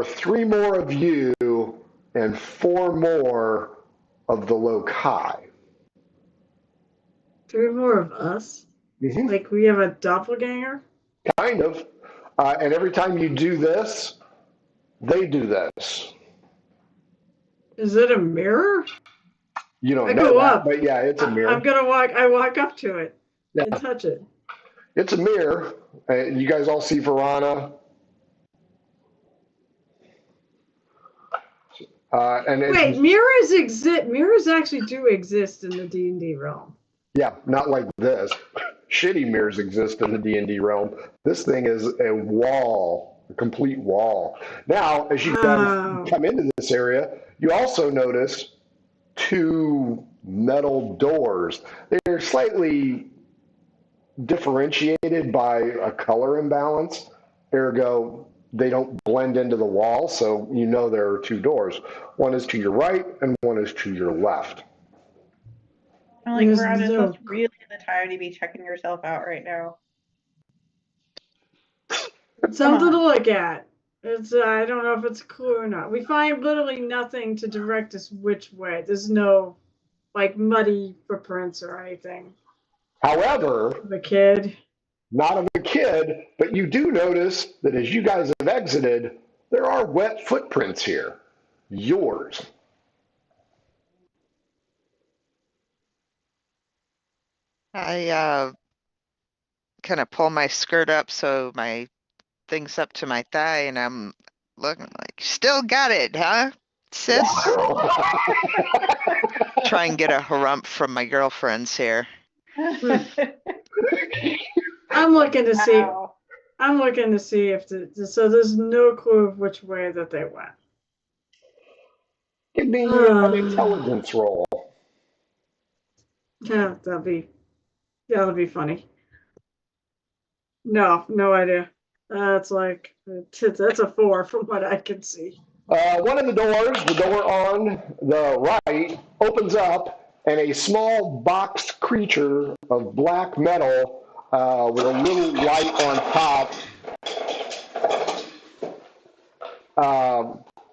3 more of you and 4 more of the loci. 3 more of us? Mm-hmm. Like we have a doppelganger? Kind of. And every time you do this, they do this. Is it a mirror? You don't I know go that, up. but yeah, it's a mirror. I'm gonna walk. I walk up to it Yeah. and touch it. It's a mirror. You guys all see Verana. And Wait, mirrors exist. Mirrors actually do exist in the D&D realm. yeah, not like this. Shitty mirrors exist in the D&D realm. This thing is a wall, a complete wall. Now, as you guys come into this area, you also notice two metal doors. They're slightly differentiated by a color imbalance. Ergo, they don't blend into the wall, so you know there are two doors. One is to your right and one is to your left. I'm like, Veronica, that's really the time to be checking yourself out right now. Something to look at. It's I don't know if it's a clue or not. We find literally nothing to direct us which way. There's no like muddy footprints or anything. However, Of a kid. not of a kid, but you do notice that as you guys have exited, there are wet footprints here. Yours. I kind of pull my skirt up so my thing's up to my thigh, and I'm looking like, still got it, huh, sis? Try and get a harump from my girlfriends here. I'm looking to see. Wow. I'm looking to see if so. There's no clue of which way that they went. Give me an intelligence roll. Yeah, that'll be funny. No idea. That's a 4 from what I can see. One of the doors, the door on the right, opens up, and a small boxed creature of black metal with a little light on top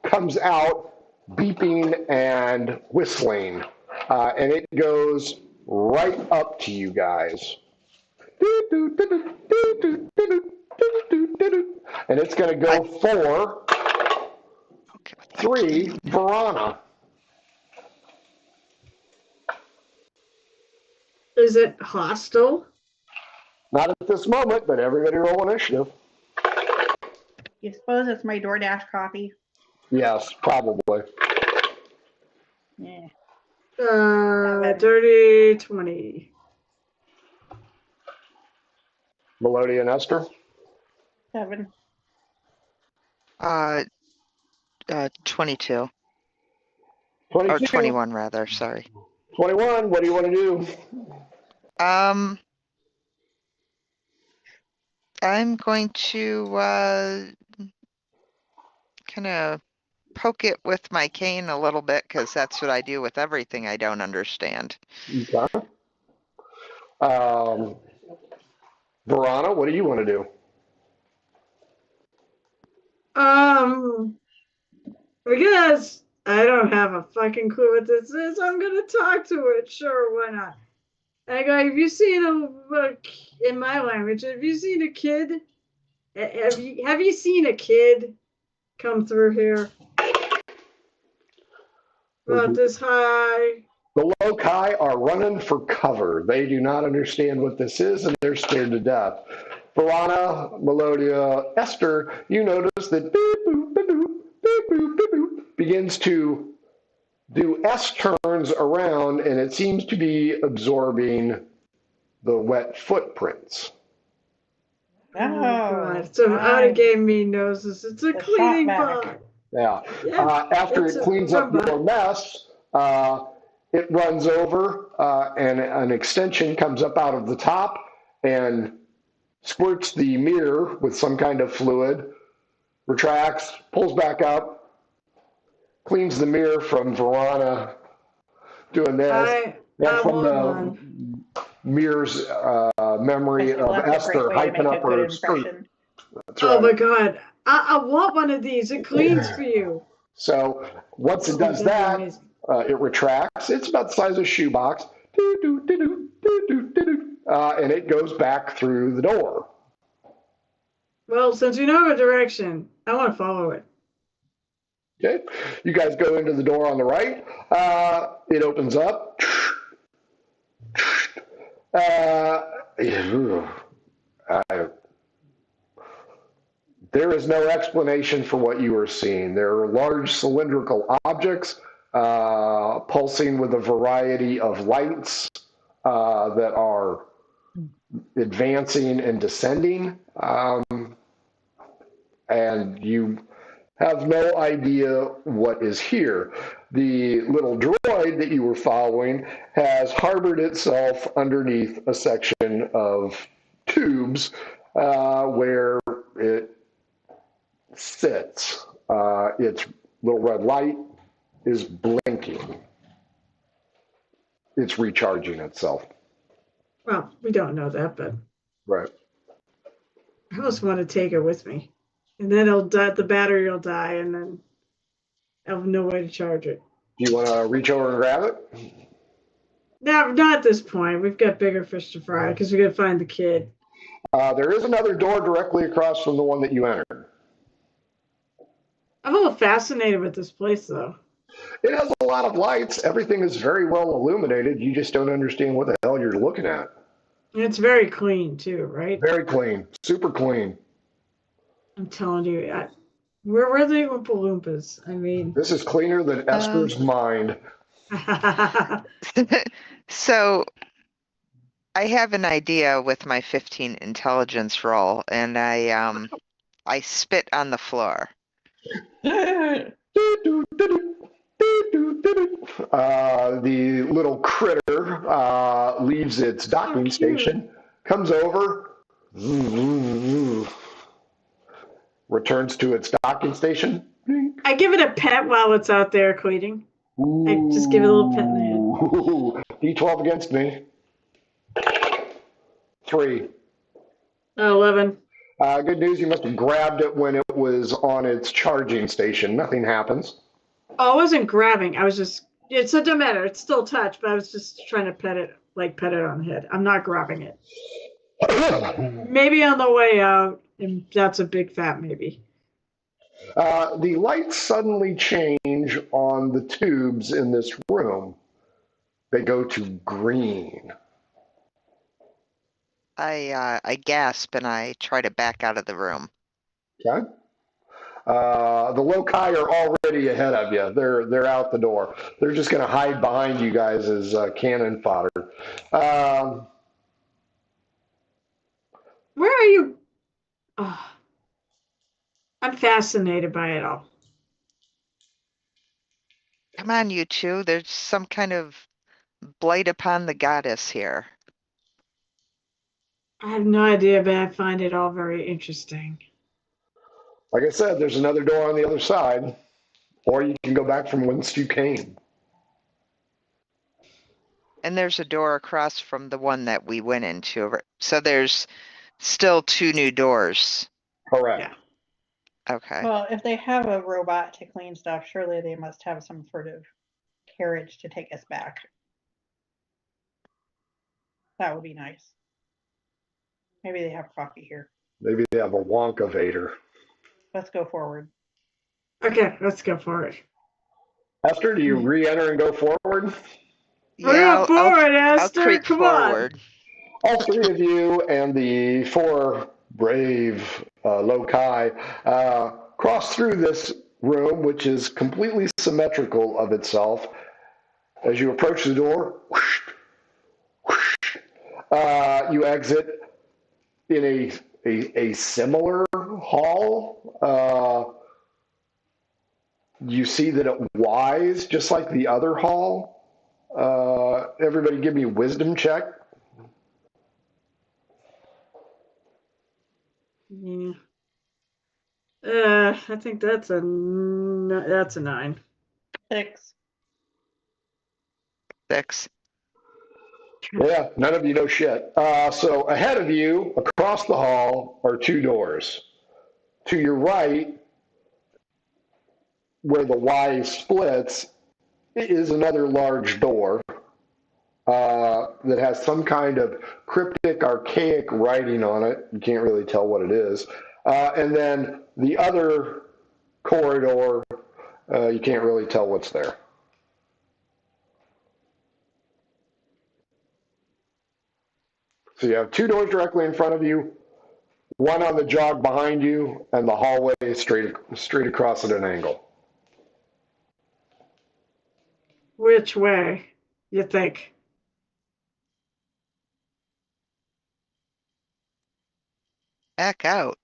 comes out, beeping and whistling. And it goes right up to you guys. And it's going to go for 3, Verana. Is it hostile? Not at this moment, but everybody roll initiative. You suppose it's my DoorDash coffee? Yes, probably. Yeah. Dirty 20. Melodia and Esther? 7. 22. 22. Or 21 rather, sorry. 21, what do you want to do? I'm going to kind of poke it with my cane a little bit, because that's what I do with everything I don't understand. Okay. Verana, what do you want to do? Because I don't have a fucking clue what this is, I'm gonna talk to it. Sure, why not? I go, have you seen in my language, have you seen a kid? Have you seen a kid come through here? About this high? The Loci are running for cover. They do not understand what this is, and they're scared to death. Verana, Melodia, Esther, you notice that beep, boop, beep, boop, beep, boop, beep, boop, begins to do S turns around, and it seems to be absorbing the wet footprints. Oh, God. So out of game me knows this. It's a cleaning bot. Yeah. After it cleans up your mess, it runs over, and an extension comes up out of the top and squirts the mirror with some kind of fluid, retracts, pulls back up, cleans the mirror from Verana doing this, and from the mirror's memory of Esther hyping up her skirt. That's right. Oh my God. I want one of these. It cleans for you. So once it does that, it retracts. It's about the size of a shoebox. And it goes back through the door. Well, since you know the direction, I want to follow it. Okay. You guys go into the door on the right. It opens up. There is no explanation for what you are seeing. There are large cylindrical objects pulsing with a variety of lights that are advancing and descending. And you have no idea what is here. The little droid that you were following has harbored itself underneath a section of tubes where it sits. Its little red light is blinking. It's recharging itself. Well, we don't know that, but Right. I almost want to take it with me. And then it'll die, the battery will die, and then I'll have no way to charge it. Do you want to reach over and grab it? No, not at this point. We've got bigger fish to fry because we got to find the kid. There is another door directly across from the one that you entered. I'm a little fascinated with this place, though. It has a lot of lights. Everything is very well illuminated. You just don't understand what the hell you're looking at. And it's very clean, too, right? Very clean. Super clean. I'm telling you, where were the Oompa Loompas? I mean, This is cleaner than Esther's mind. So I have an idea with my 15 intelligence roll, and I spit on the floor. The little critter leaves its docking station, comes over, returns to its docking station. I give it a pet while it's out there cleaning. I just give it a little pet in the head. D12 against me. 3. 11. Good news, you must have grabbed it when it was on its charging station. Nothing happens. Oh, I wasn't grabbing. I was just, it doesn't matter. It's still touch, but I was just trying to pet it on the head. I'm not grabbing it. Maybe on the way out, and that's a big fat maybe. The lights suddenly change on the tubes in this room. They go to green. I gasp and I try to back out of the room. Okay. The loci are already ahead of you. They're out the door. They're just going to hide behind you guys as cannon fodder. Where are you? Oh, I'm fascinated by it all. Come on, you two. There's some kind of blight upon the goddess here. I have no idea, but I find it all very interesting. Like I said, there's another door on the other side, or you can go back from whence you came. And there's a door across from the one that we went into. So there's still 2 new doors. Correct. Yeah. Okay. Well, if they have a robot to clean stuff, surely they must have some sort of carriage to take us back. That would be nice. Maybe they have coffee here. Maybe they have a Wonkavator. Let's go forward. Okay, let's go for it. Esther, do you re-enter and go forward? We're forward, Esther. I'll creep Come forward. All 3 of you and the 4 brave loci cross through this room, which is completely symmetrical of itself. As you approach the door, whoosh, whoosh, you exit in a similar hall. You see that it wise, just like the other hall. Everybody give me a wisdom check. Yeah. I think that's a 9. 6. 6. Yeah, none of you know shit. So ahead of you, across the hall, are 2 doors. To your right, where the Y splits, is another large door that has some kind of cryptic, archaic writing on it. You can't really tell what it is. And then the other corridor You can't really tell what's there. So you have two doors directly in front of you, one on the jog behind you, and the hallway straight across at an angle. Which way, you think? Back out.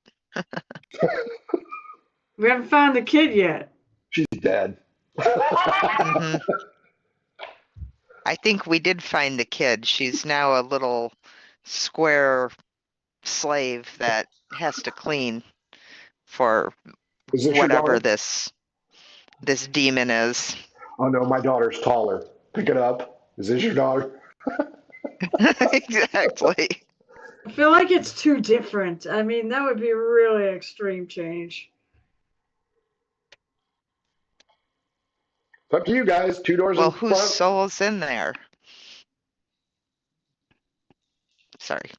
We haven't found the kid yet. She's dead. Hmm. I think we did find the kid. She's now a little square slave that has to clean for Is this your whatever daughter? this demon is. Oh no, my daughter's taller. Pick it up. Is this your daughter? Exactly. I feel like it's too different. I mean, that would be a really extreme change. It's up to you guys. Two doors Well, in whose front. soul's in there? Sorry.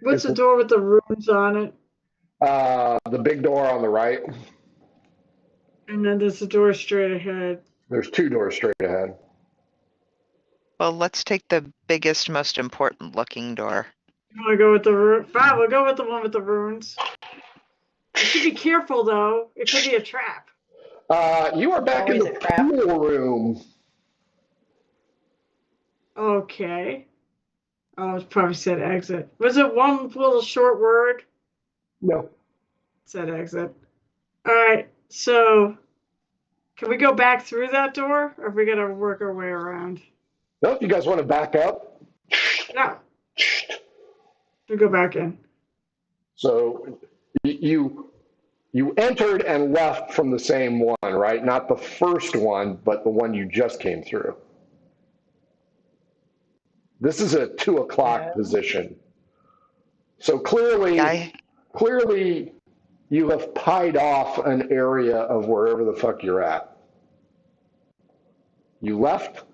What's the door with the runes on it? The big door on the right. And then there's the door straight ahead. There's two doors straight ahead. Well, let's take the biggest, most important looking door. You want to go with the rune? Fine, we'll go with the one with the runes. You should be careful, though. It could be a trap. You are back in Always the a trap. pool room. Okay. Oh, it probably said exit. Was it one little short word? No. It said exit. All right. So, can we go back through that door, or are we gonna work our way around? No, if you guys want to back up. No. We go back in. So you entered and left from the same one, right? Not the first one, but the one you just came through. This is a 2 o'clock Yeah. position. So clearly you have pied off an area of wherever the fuck you're at. You left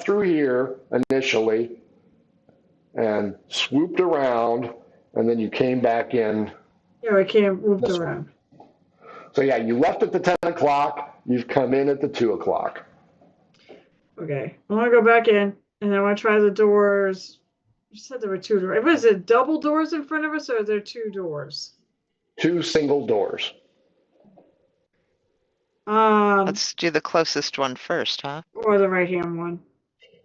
through here initially and swooped around, and then you came back in. Yeah, we can't move around. So yeah, you left at the 10 o'clock, you've come in at the 2 o'clock. Okay. I want to go back in, and I want to try the doors. You said there were two doors. Was it double doors in front of us, or are there two doors? Two single doors. Let's do the closest one first, huh? Or the right-hand one.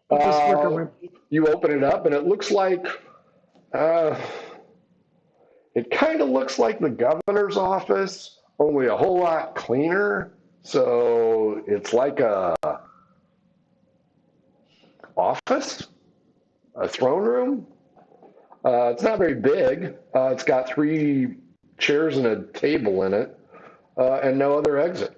We'll just work our way. You open it up, and it looks like, it kind of looks like the governor's office, only a whole lot cleaner. So it's like a office, a throne room. It's not very big. It's got 3 chairs and a table in it, and no other exit.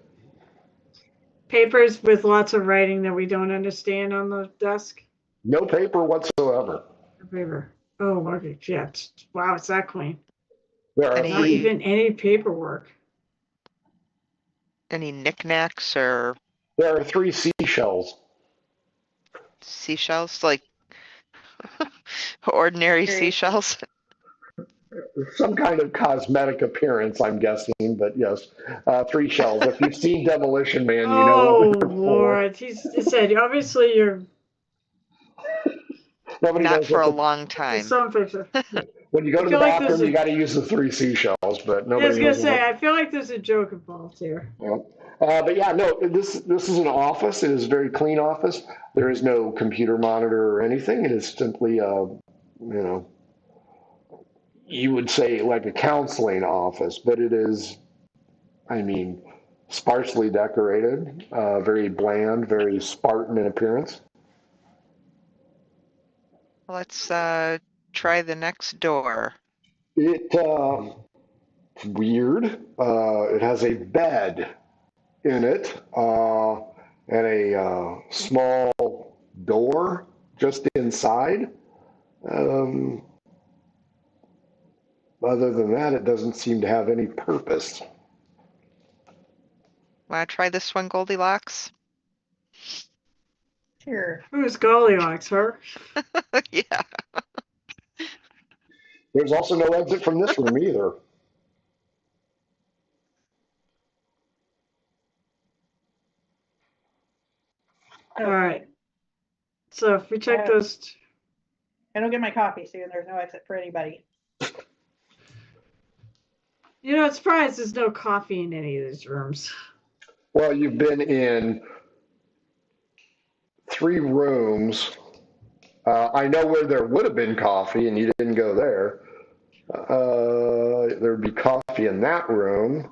Papers with lots of writing that we don't understand on the desk. No paper whatsoever. No paper. Oh, okay. Yeah. Wow, it's that clean. There are Not even any paperwork. Any knickknacks or There are 3 seashells. seashells, like ordinary seashells? Some kind of cosmetic appearance, I'm guessing, but yes, 3 shells. If you've seen Demolition Man, you know Oh, what they're for. Lord. He said, obviously, you're Nobody Not knows for a what long time. some picture. when you go to the feel like bathroom, there's you got to use the 3 seashells, but I nobody was gonna knows say, I feel like there's a joke involved here. But yeah, no, this is an office. It is a very clean office. There is no computer monitor or anything. It is simply you would say like a counseling office, but it is, I mean, sparsely decorated, very bland, very Spartan in appearance. Let's try the next door. It's weird. It has a bed in it and a small door just inside. Other than that, it doesn't seem to have any purpose. Want to try this one, Goldilocks? Sure. Who's Goldilocks, her? Yeah. There's also no exit from this room either. All right. So if we check Yeah. those, I don't get my coffee soon. There's no exit for anybody. it's surprised there's no coffee in any of these rooms. Well, you've been in 3 rooms. I know where there would have been coffee, and you didn't go there. There'd be coffee in that room,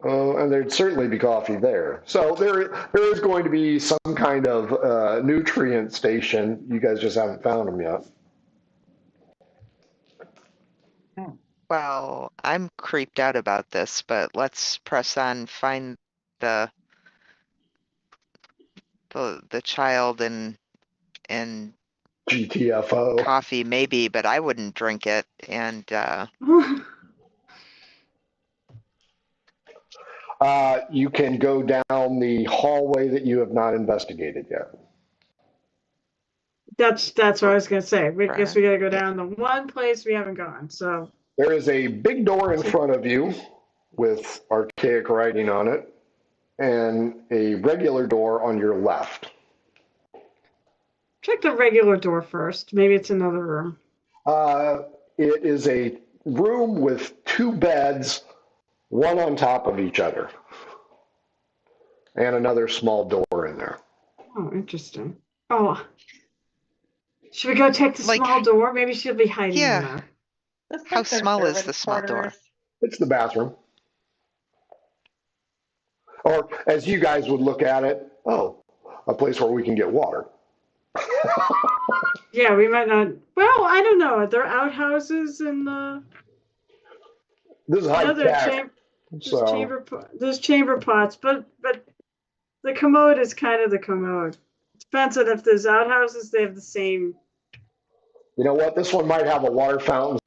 and there'd certainly be coffee there. So there is going to be some kind of nutrient station. You guys just haven't found them yet. Well, I'm creeped out about this, but let's press on, find the child and GTFO. coffee maybe, but I wouldn't drink it. And You can go down the hallway that you have not investigated yet. That's what I was gonna say. We guess we gotta go Yeah. down the one place we haven't gone. So There is a big door in front of you with archaic writing on it, and a regular door on your left. check the regular door first. Maybe it's another room. It is a room with 2 beds, one on top of each other, and another small door in there. Oh, interesting. Oh, should we go check the Like- small door? Maybe she'll be hiding Yeah. in there. This How is their small is servants' the small door? quarters. It's the bathroom. Or as you guys would look at it, a place where we can get water. Yeah, we might not. Well, I don't know. Are there outhouses and This is high tech. there's chamber pots, but the commode is kind of the commode. Depends on if there's outhouses. They have the same. You know what? This one might have a water fountain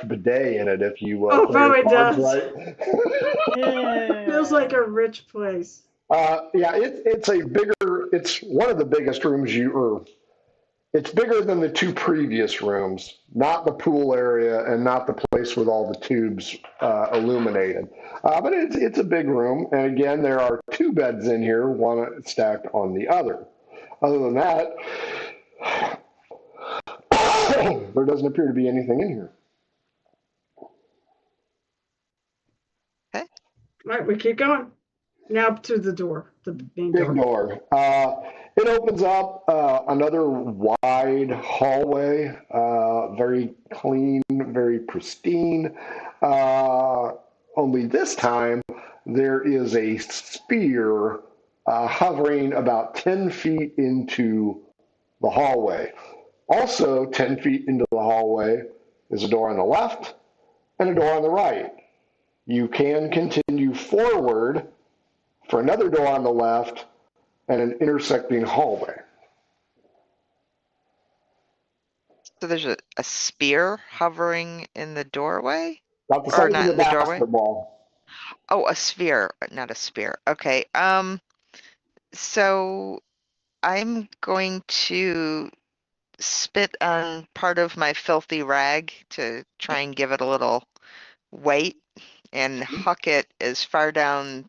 / bidet in it if you. Oh, play your probably cards does. right. Yeah. Feels like a rich place. Yeah, it's a bigger. It's one of the biggest rooms it's bigger than the 2 previous rooms. Not the pool area and not the place with all the tubes illuminated. But it's a big room, and again, there are 2 beds in here, one stacked on the other. Other than that, there doesn't appear to be anything in here. All right, we keep going. Now to the door, the main Big door. door. It opens up another wide hallway, very clean, very pristine. Only this time, there is a sphere hovering about 10 feet into the hallway. Also, 10 feet into the hallway is a door on the left and a door on the right. You can continue forward for another door on the left and an intersecting hallway. So there's a spear hovering in the doorway? About the Or size not of in a the doorway? basketball. Oh, a sphere, not a spear. Okay. So I'm going to spit on part of my filthy rag to try and give it a little weight and huck it as far down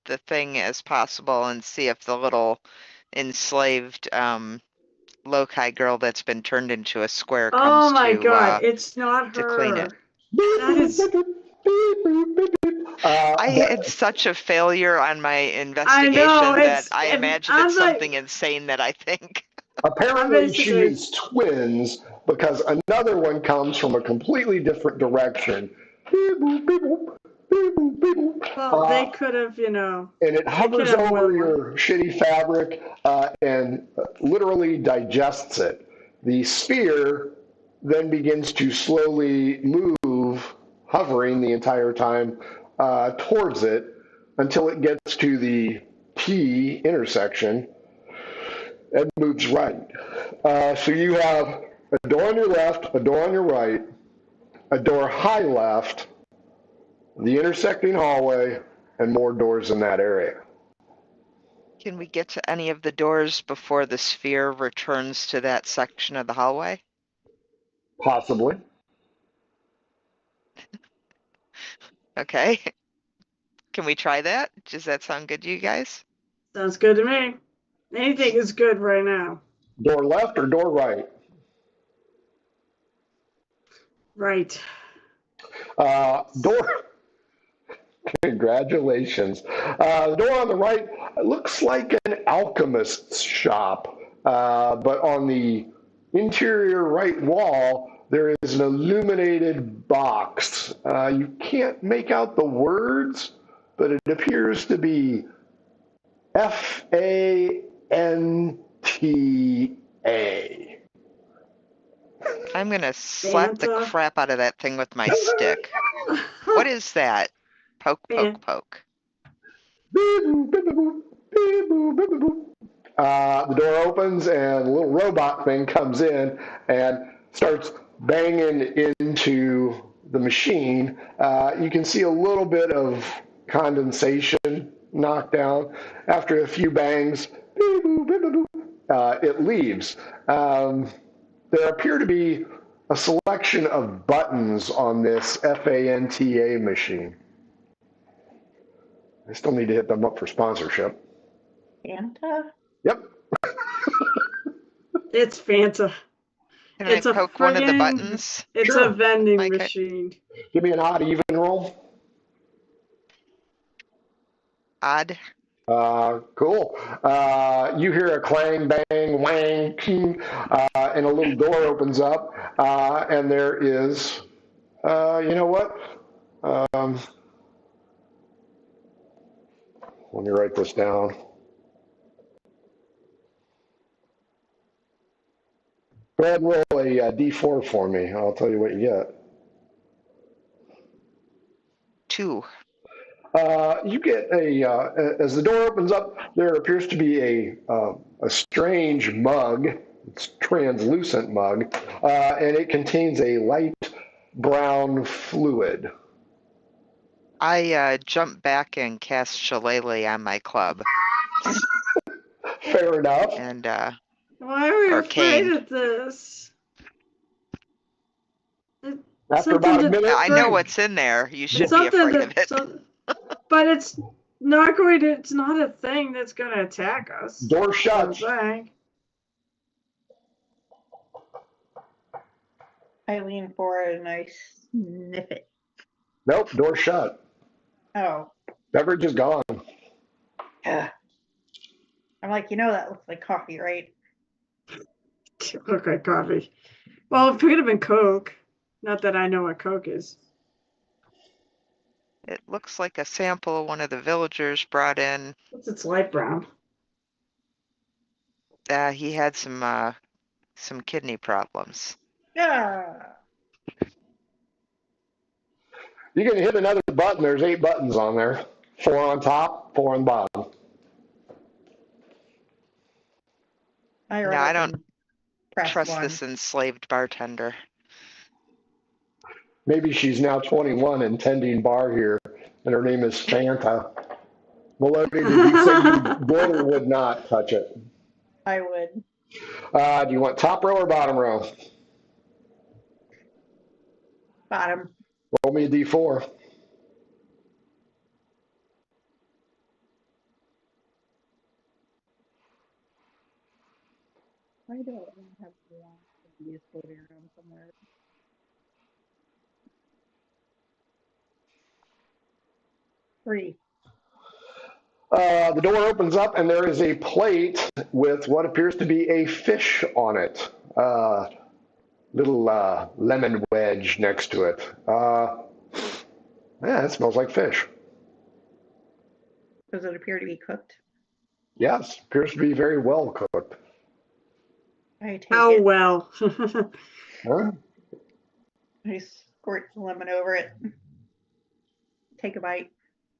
the thing as possible and see if the little enslaved loci girl that's been turned into a square Oh comes my to God! It's not to her. clean it. That is. I had such a failure on my I investigation know. that I imagine I'm it's like- something insane that I think. Apparently, she Basically- is twins because another one comes from a completely different direction. Well, they could have, And it hovers have over one. your shitty fabric and literally digests it. The sphere then begins to slowly move, hovering the entire time towards it until it gets to the T intersection and moves right. So you have a door on your left, a door on your right, a door high left, the intersecting hallway, and more doors in that area. Can we get to any of the doors before the sphere returns to that section of the hallway? Possibly. Okay. Can we try that? Does that sound good to you guys? sounds good to me. Anything is good right now. Door left or door right? Right. Door. Congratulations. The door on the right looks like an alchemist's shop, but on the interior right wall, there is an illuminated box. You can't make out the words, but it appears to be FANTA. I'm gonna slap the Fanta. crap out of that thing with my stick. What is that? Poke, poke, poke. The door opens and a little robot thing comes in and starts banging into the machine. You can see a little bit of condensation knocked down. After a few bangs, it leaves. There appear to be a selection of buttons on this FANTA machine. I still need to hit them up for sponsorship. Fanta? Yep. It's Fanta. Can It's I a poke one of the friggin- buttons? It's Sure. a vending Like it. machine. Give me an odd even roll. Odd. Cool. You hear a clang, bang, wang, king, and a little door opens up, and there is, you know what? Let me write this down. Go ahead and roll a D4 for me. I'll tell you what you get. 2. You get as the door opens up, there appears to be a strange mug. It's a translucent mug, and it contains a light brown fluid. I jump back and cast Shillelagh on my club. Fair enough. And Why are we Arcane. afraid of this? After about a minute, I know what's in there. You should It's be something afraid of it. but it's not going to. It's not a thing that's going to attack us. door That's what I'm shut. saying. I lean forward and I sniff it. Nope, door shut. Oh. Beverage is gone. Yeah. I'm like, that looks like coffee, right? Look like coffee. Well, it could have been Coke. Not that I know what Coke is. It looks like a sample one of the villagers brought in. It's light brown. He had some kidney problems. Yeah. You can hit another button. There's 8 buttons on there. 4 on top, 4 on the bottom. I No, I don't press trust 1. this enslaved bartender. Maybe she's now 21 and tending bar here, and her name is Fanta. Melody, did you say you would or would not touch it? I would. Do you want top row or bottom row? Bottom. Roll me a D4. Why do I have one of these floating around somewhere? Three. The door opens up and there is a plate with what appears to be a fish on it. Little lemon wedge next to it. Yeah, it smells like fish. Does it appear to be cooked? Yes, appears to be very well cooked. I take Oh it. well. Huh? I squirt the lemon over it. Take a bite.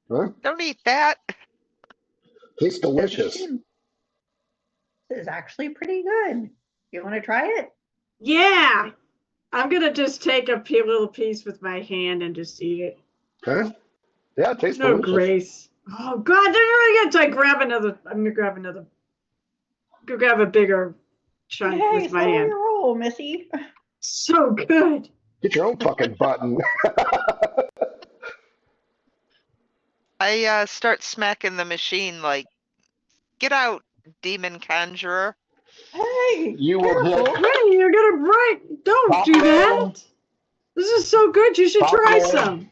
Huh? Don't eat that. Tastes delicious. This is actually pretty good. You want to try it? Yeah. I'm gonna just take a little piece with my hand and just eat it. Okay. Yeah, it tastes No delicious. grace. Oh God! They're really good. I grab another. I'm gonna grab another. Go grab a bigger chunk Hey, with my slow hand. your roll, Missy. So good. Get your own fucking button. I start smacking the machine like, get out. demon conjurer. Hey, You will hit careful. Hey, you're gonna break. Don't Top do row. that. This is so good. You should Top try row. some.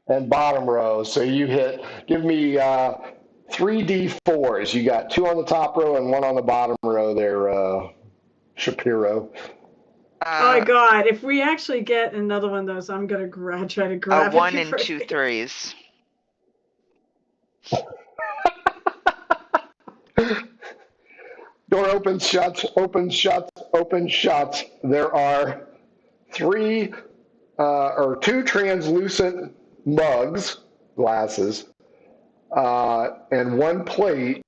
and bottom row. So you hit, give me 3d4s. You got 2 on the top row and 1 on the bottom row there, Shapiro. Oh my God! If we actually get another one of those, I'm gonna try to grab it. 1 and before 2 it- 3s. Door opens, shuts, opens, shuts, opens, shuts. There are 2 translucent mugs, glasses, and 1 plate.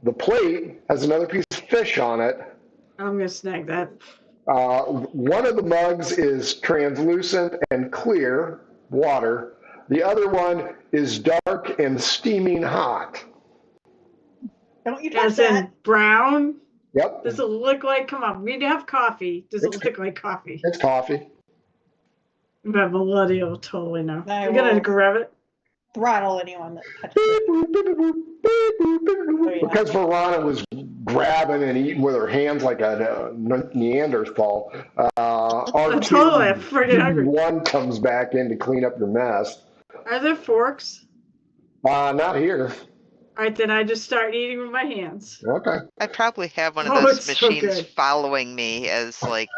The plate has another piece of fish on it. I'm gonna snag that. One of the mugs is translucent and clear, water. The other one is dark and steaming hot. Don't you touch As in that. brown. Yep, Does it look like? Come on, we have coffee. Does it look like coffee? it's coffee. But Melody will totally know. I We're gonna will. grab it. Throttle anyone that touches it. Because Verona was grabbing and eating with her hands like a Neanderthal, Totally, I'm freaking hungry. R2-D1 comes back in to clean up your mess. Are there forks? Not here. All right, then I just start eating with my hands. Okay. I probably have one of Oh, those it's so machines good. following me as like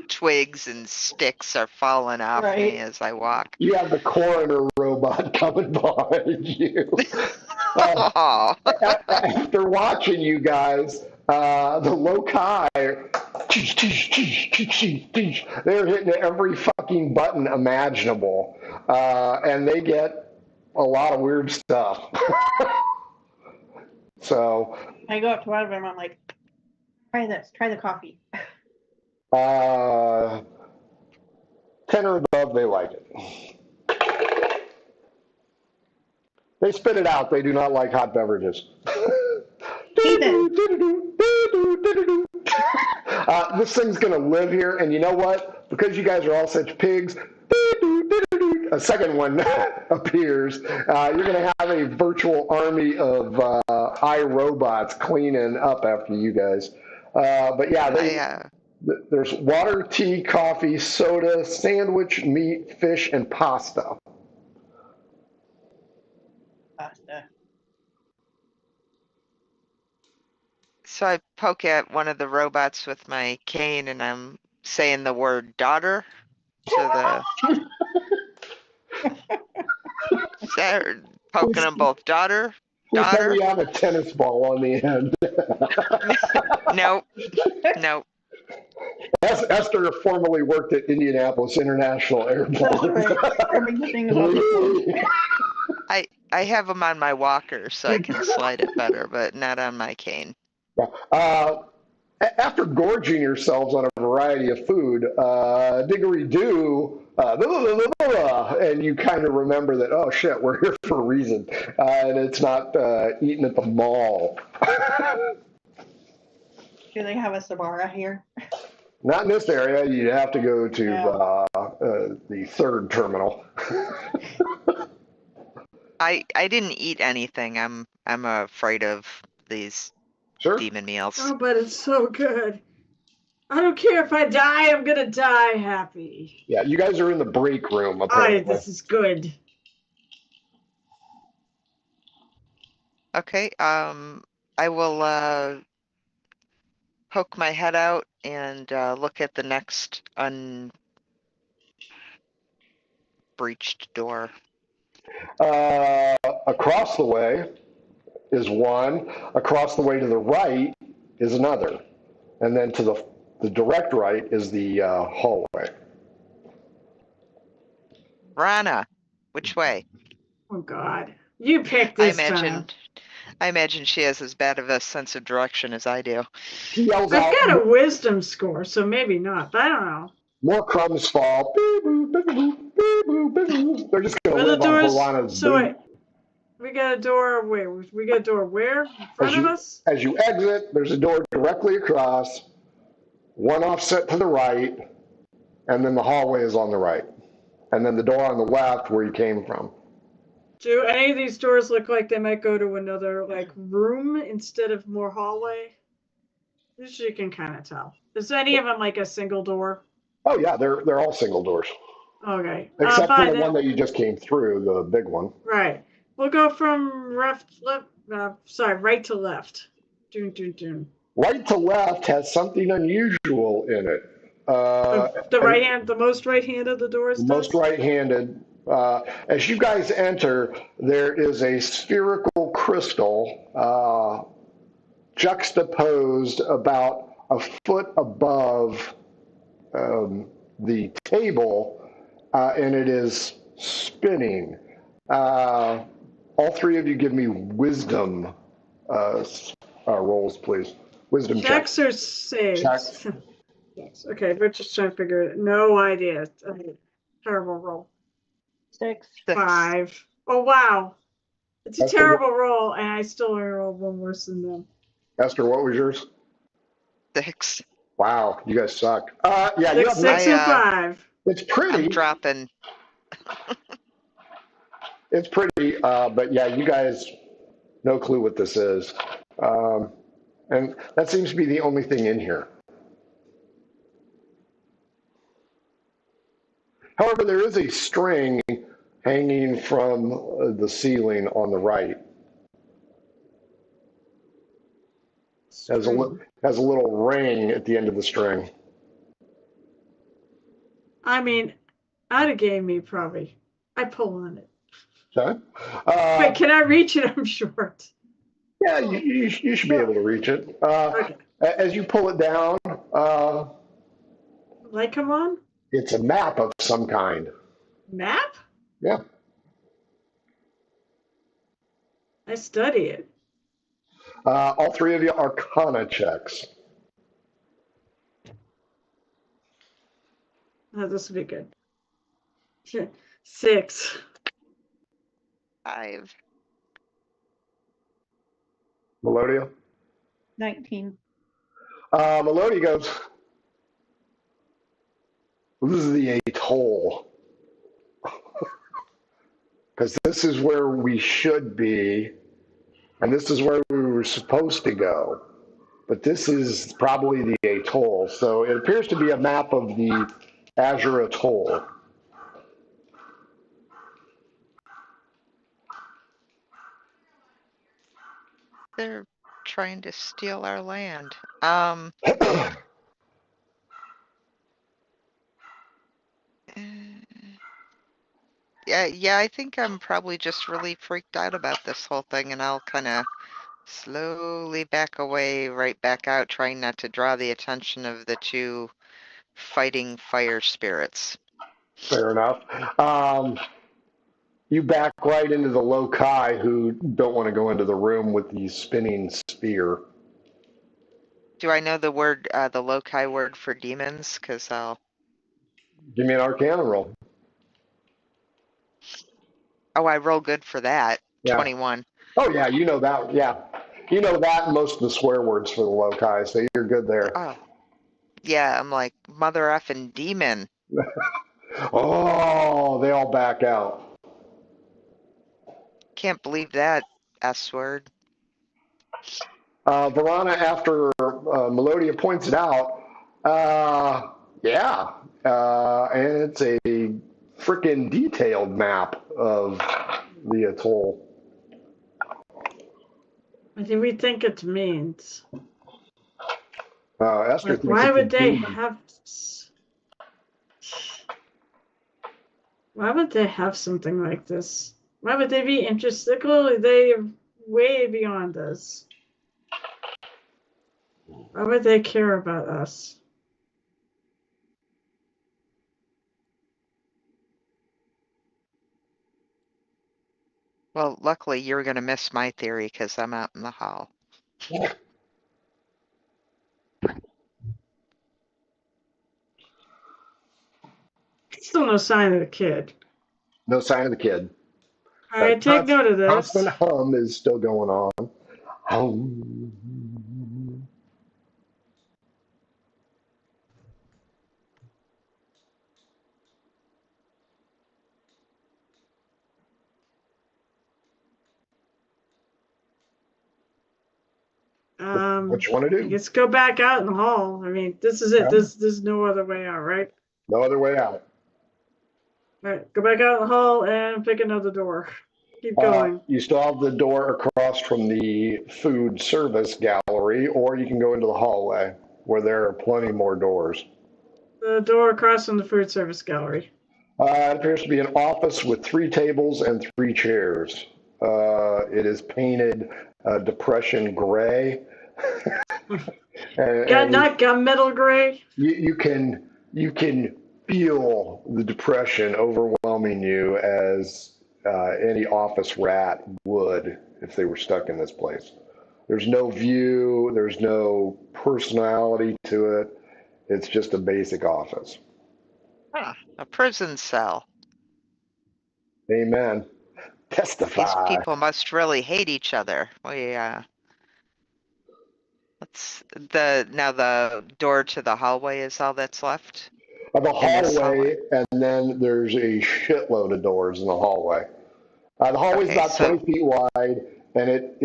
twigs and sticks are falling off Right. me as I walk. You have the coroner robot coming behind you. Oh, After watching you guys, the loci, they're hitting every fucking button imaginable, and they get a lot of weird stuff. So, I go up to one of them. I'm like, try this. Try the coffee. 10 or above, they like it. They spit it out. They do not like hot beverages. This thing's going to live here, and you know what? Because you guys are all such pigs, a second one appears. You're going to have a virtual army of iRobots cleaning up after you guys. But yeah, there's water, tea, coffee, soda, sandwich, meat, fish, and pasta. Pasta. so I poke at one of the robots with my cane and I'm saying the word daughter to the poking them both daughter. Please tell me you have a tennis ball on the end. Nope. Nope. Esther formerly worked at Indianapolis International Airport. That's right. Every thing about this one. I have them on my walker so I can slide it better, but not on my cane. After gorging yourselves on a variety of food, diggery-doo, and you kind of remember that, oh shit, we're here for a reason, and it's not eating at the mall. Do they have a Sabara here? Not in this area. You have to go to the third terminal. I didn't eat anything. I'm afraid of these Sure. demon meals. Oh, but it's so good. I don't care if I die. I'm gonna die happy. Yeah, you guys are in the break room. All Apparently. right, this is good. Okay. I will poke my head out and look at the next unbreached door. Across the way is one. Across the way to the right is another. And then to the direct right is the hallway. Rana, which way? Oh God, you picked I this time. imagine she has as bad of a sense of direction as I do. He yells I've out, got a wisdom score, so maybe not. But I don't know. more crumbs fall. They're just going to Are the live on doors? Verana's So boot. wait, we got a door. Wait, we got a door where? In front of us? As you exit, there's a door directly across, one offset to the right, and then the hallway is on the right. And then the door on the left where you came from. Do any of these doors look like they might go to another like room instead of more hallway? This you can kind of tell. Is any of them like a single door? Oh yeah, they're all single doors, Okay. except for Fine the then. one that you just came through, the big one. Right. We'll go from right to left. Dun, dun, dun. Right to left has something unusual in it. The And right hand, the most right hand of the doors most does? right-handed. As you guys enter, there is a spherical crystal juxtaposed about a foot above the table, and it is spinning. All three of you give me wisdom rolls, please. Wisdom checks. Checks or saves? Checks. Yes. Okay, we're just trying to figure it. No idea. Terrible roll. 6. 6. 5. Oh wow. It's a Esther, terrible roll, and I still only rolled one worse than them. Esther, what was yours? 6. Wow, you guys suck. Yeah, you have 6 and 5. It's pretty. I'm dropping. It's pretty, but yeah, you guys, no clue what this is. And that seems to be the only thing in here. However, there is a string hanging from the ceiling on the right. Has a little ring at the end of the string. I mean, I'd have gave me probably. I pull on it. Okay. Wait, can I reach it? I'm short. Yeah, you should be able to reach it. Okay. As you pull it down, Light come on? it's a map of some kind. Map? Yeah. I study it. All three of you Arcana checks. Oh, this will be good. 6. 5. Melodia? 19. Melodia goes, this is the atoll. Because this is where we should be, and this is where we were supposed to go. But this is probably the atoll. So it appears to be a map of the Azure Atoll. They're trying to steal our land. Yeah, I think I'm probably just really freaked out about this whole thing, and I'll kind of slowly back away, right back out, trying not to draw the attention of the two fighting fire spirits. Fair enough. You back right into the loci who don't want to go into the room with the spinning spear. Do I know the word, the loci word for demons? Because I'll. Give me an Arcana roll. Oh, I roll good for that. Yeah. 21. Oh, yeah, you know that. Yeah. You know that and most of the swear words for the loci, so you're good there. Oh. Yeah, I'm like, mother effing demon. Oh, they all back out. Can't believe that S word. Verana, after Melodia points it out, yeah, and it's a freaking detailed map of the atoll. What do we think it means? Esther Like, thinks why it's would a they demon. have? Why would they have something like this? Why would they be interested? Clearly, they are way beyond us. Why would they care about us? Well, luckily you're going to miss my theory because I'm out in the hall. Still no sign of the kid. No sign of the kid. All right, take note of this. Constant hum is still going on. Hum. What you want to I do? guess go back out in the hall. I mean, this is it. Yeah. There's no other way out, right? No other way out. All right, go back out in the hall and pick another door. Keep going. You still have the door across from the food service gallery, or you can go into the hallway where there are plenty more doors. The door across from the food service gallery. It appears to be an office with 3 tables and 3 chairs. It is painted depression gray. Not gunmetal gray. You can feel the depression overwhelming you as any office rat would if they were stuck in this place. There's no view, there's no personality to it. It's just a basic office. Huh, a prison cell. Amen. These Testify. people must really hate each other. Now the door to the hallway is all that's left. The this hallway, hallway. and then there's a shitload of doors in the hallway. The hallway's Okay, about so- 20 feet wide, and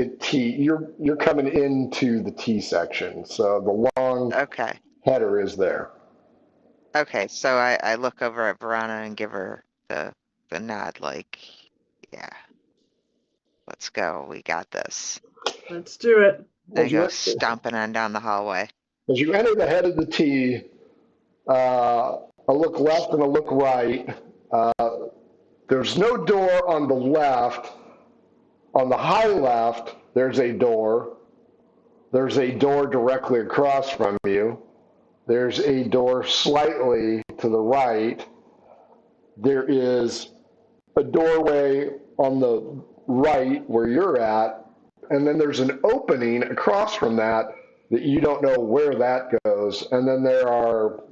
you're coming into the T section, so the long Okay. header is there. Okay, so I look over at Verana and give her the nod, like, yeah, let's go. We got this. Let's do it. I As you, go stomping on down the hallway. as you enter the head of the T, a look left and a look right. There's no door on the left. On the high left, there's a door. There's a door directly across from you. There's a door slightly to the right. There is a doorway on the right where you're at, and then there's an opening across from that you don't know where that goes. And then there are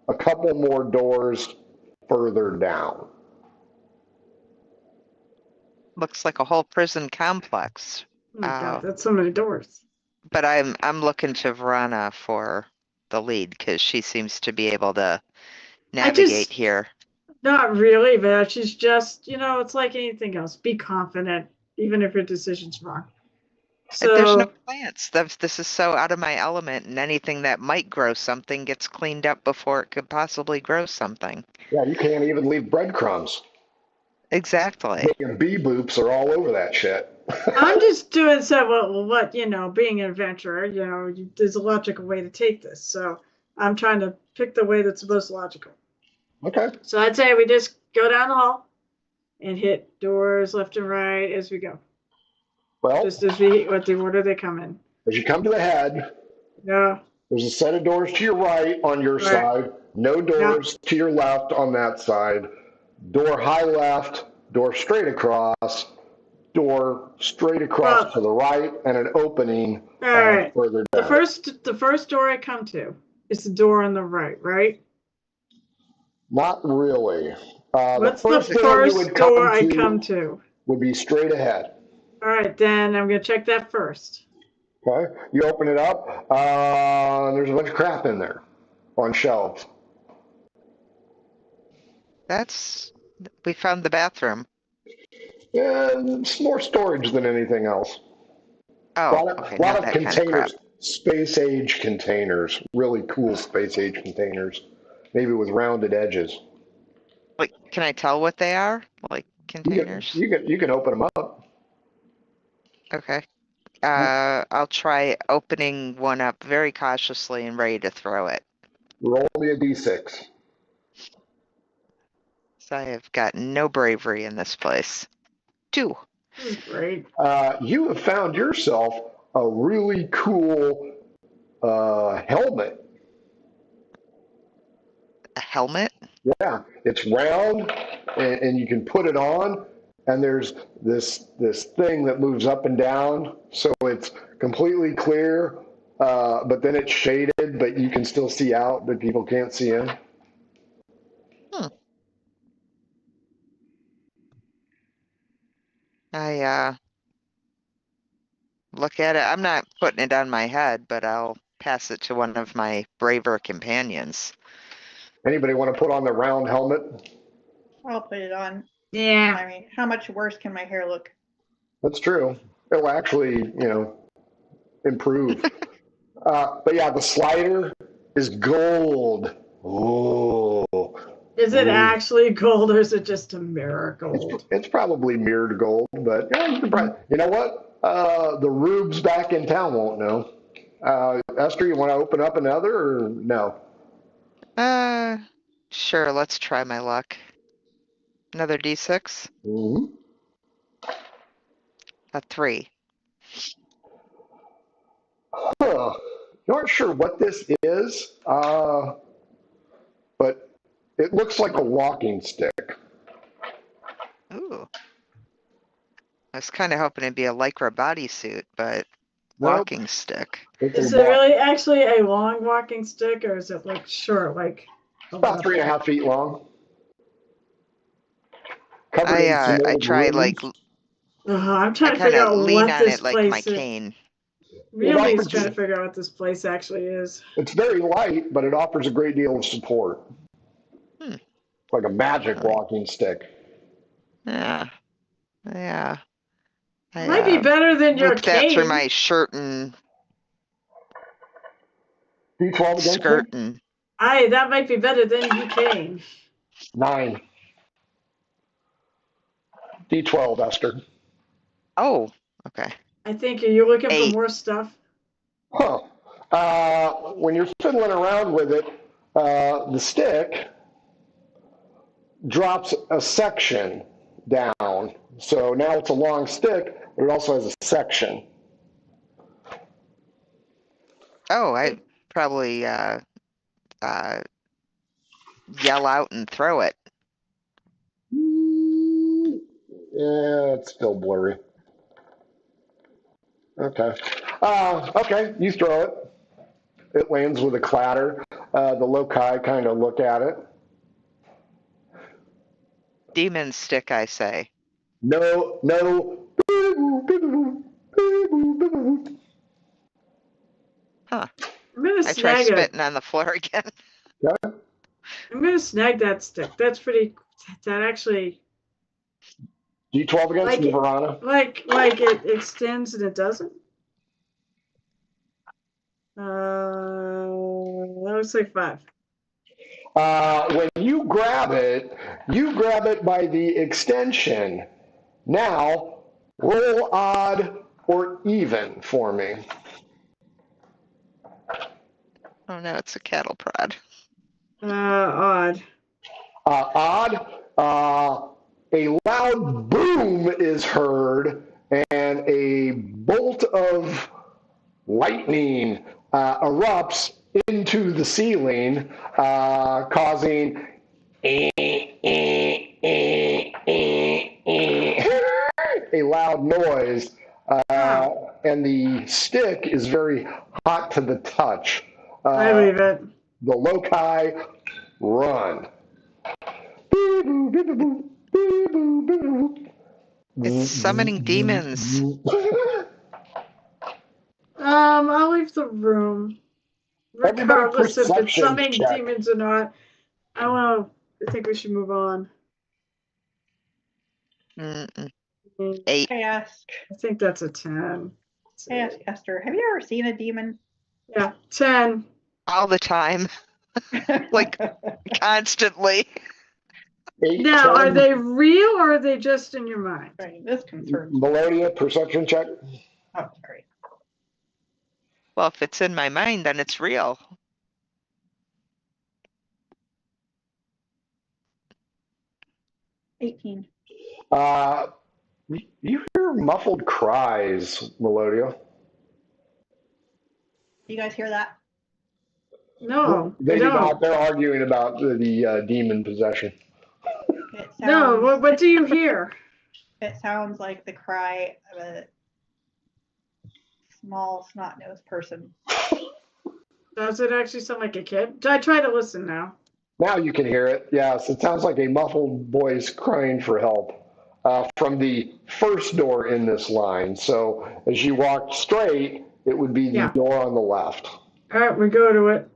a couple more doors further down. Looks like a whole prison complex. Oh my God, that's so many doors. But I'm looking to Verana for the lead because she seems to be able to navigate here. Not really, but she's just, it's like anything else. Be confident, even if your decision's wrong. There's no So, plants. This is so out of my element, and anything that might grow something gets cleaned up before it could possibly grow something. Yeah, you can't even leave breadcrumbs. Exactly. Bee boops are all over that shit. I'm just doing being an adventurer, there's a logical way to take this. So I'm trying to pick the way that's most logical. Okay. So I'd say we just go down the hall and hit doors left and right as we go. Well, Just what the order they come in. as you come to the head, Yeah. there's a set of doors to your right on your side, no doors to your left on that side, door high left, door straight across, door straight across to the right, and an opening further down. The first door I come to is the door on the right, right? Not really. What's the first door I come to? Would be straight ahead. All right, then I'm going to check that first. Okay. You open it up. There's a bunch of crap in there on shelves. We found the bathroom. And it's more storage than anything else. Oh, a lot of containers, space age containers, really cool space age containers, maybe with rounded edges. Like, can I tell what they are? Like containers? You can open them up. Okay. I'll try opening one up very cautiously and ready to throw it. Roll me a d6. So I have got no bravery in this place. 2. This is great. You have found yourself a really cool helmet. A helmet? Yeah, it's round, and you can put it on, and there's this thing that moves up and down, so it's completely clear, but then it's shaded, but you can still see out, but people can't see in. I look at it. I'm not putting it on my head, but I'll pass it to one of my braver companions. Anybody want to put on the round helmet? I'll put it on. Yeah. I mean, how much worse can my hair look? That's true. It'll actually, improve. But yeah, the slider is gold. Oh. Is it actually gold or is it just a mirror gold? It's probably mirrored gold, but yeah, you know what? The rubes back in town won't know. Esther, you want to open up another or no? Sure, let's try my luck. Another D6. Mm-hmm. A 3. Huh. You aren't sure what this is, but it looks like a walking stick. Ooh. I was kind of hoping it'd be a Lycra bodysuit, but Nope. walking stick. Is it really actually a long walking stick or is it like short, like about 3.5 feet long? Covered in some I old try ruins. I'm trying to kind figure of out lean what on this it like my place is. cane. Really is trying to figure out what this place actually is. It's very light, but it offers a great deal of support. Like a magic walking stick. Yeah. Yeah. Might be better than your loop that through cane. my shirt and D12 against skirt him? and That might be better than your cane. 9. D12, Esther. oh, okay. I think, are you looking 8. for more stuff? Huh. When you're fiddling around with it, the stick drops a section down. So now it's a long stick, but it also has a section. Oh, I probably yell out and throw it. Yeah, it's still blurry. Okay. Okay, you throw it. It lands with a clatter. The loci kind of look at it. Demon stick, I say. No. Huh. I'm gonna I try snag it. spitting on the floor again. Yeah. I'm gonna snag that stick. That's pretty. That actually. D12 against Like you, it- Verana. Like it extends and it doesn't. That looks like 5. When you grab it by the extension. Now, roll odd or even for me. Oh no, it's a cattle prod. Odd. Odd. A loud boom is heard, and a bolt of lightning erupts into the ceiling, causing a loud noise, and the stick is very hot to the touch. I believe it. The loci run. It's summoning demons. I'll leave the room. Regardless if it's summoning demons or not. I think we should move on. 8. I ask I think that's a 10. Esther, have you ever seen a demon? Yeah, 10. All the time. Like, constantly. 8, Now, 10. are they real or are they just in your mind? Right, this concerns me. Melodia, perception check. Oh, sorry. Well, if it's in my mind, then it's real. 18. You hear muffled cries, Melodia. You guys hear that? No, They don't. do not. They're arguing about the demon possession. It sounds, No, what do you hear? It sounds like the cry of a small, snot-nosed person. Does it actually sound like a kid? I try to listen now. Now you can hear it. Yes, it sounds like a muffled voice crying for help from the first door in this line. So as you walk straight, it would be the door on the left. All right, we go to it.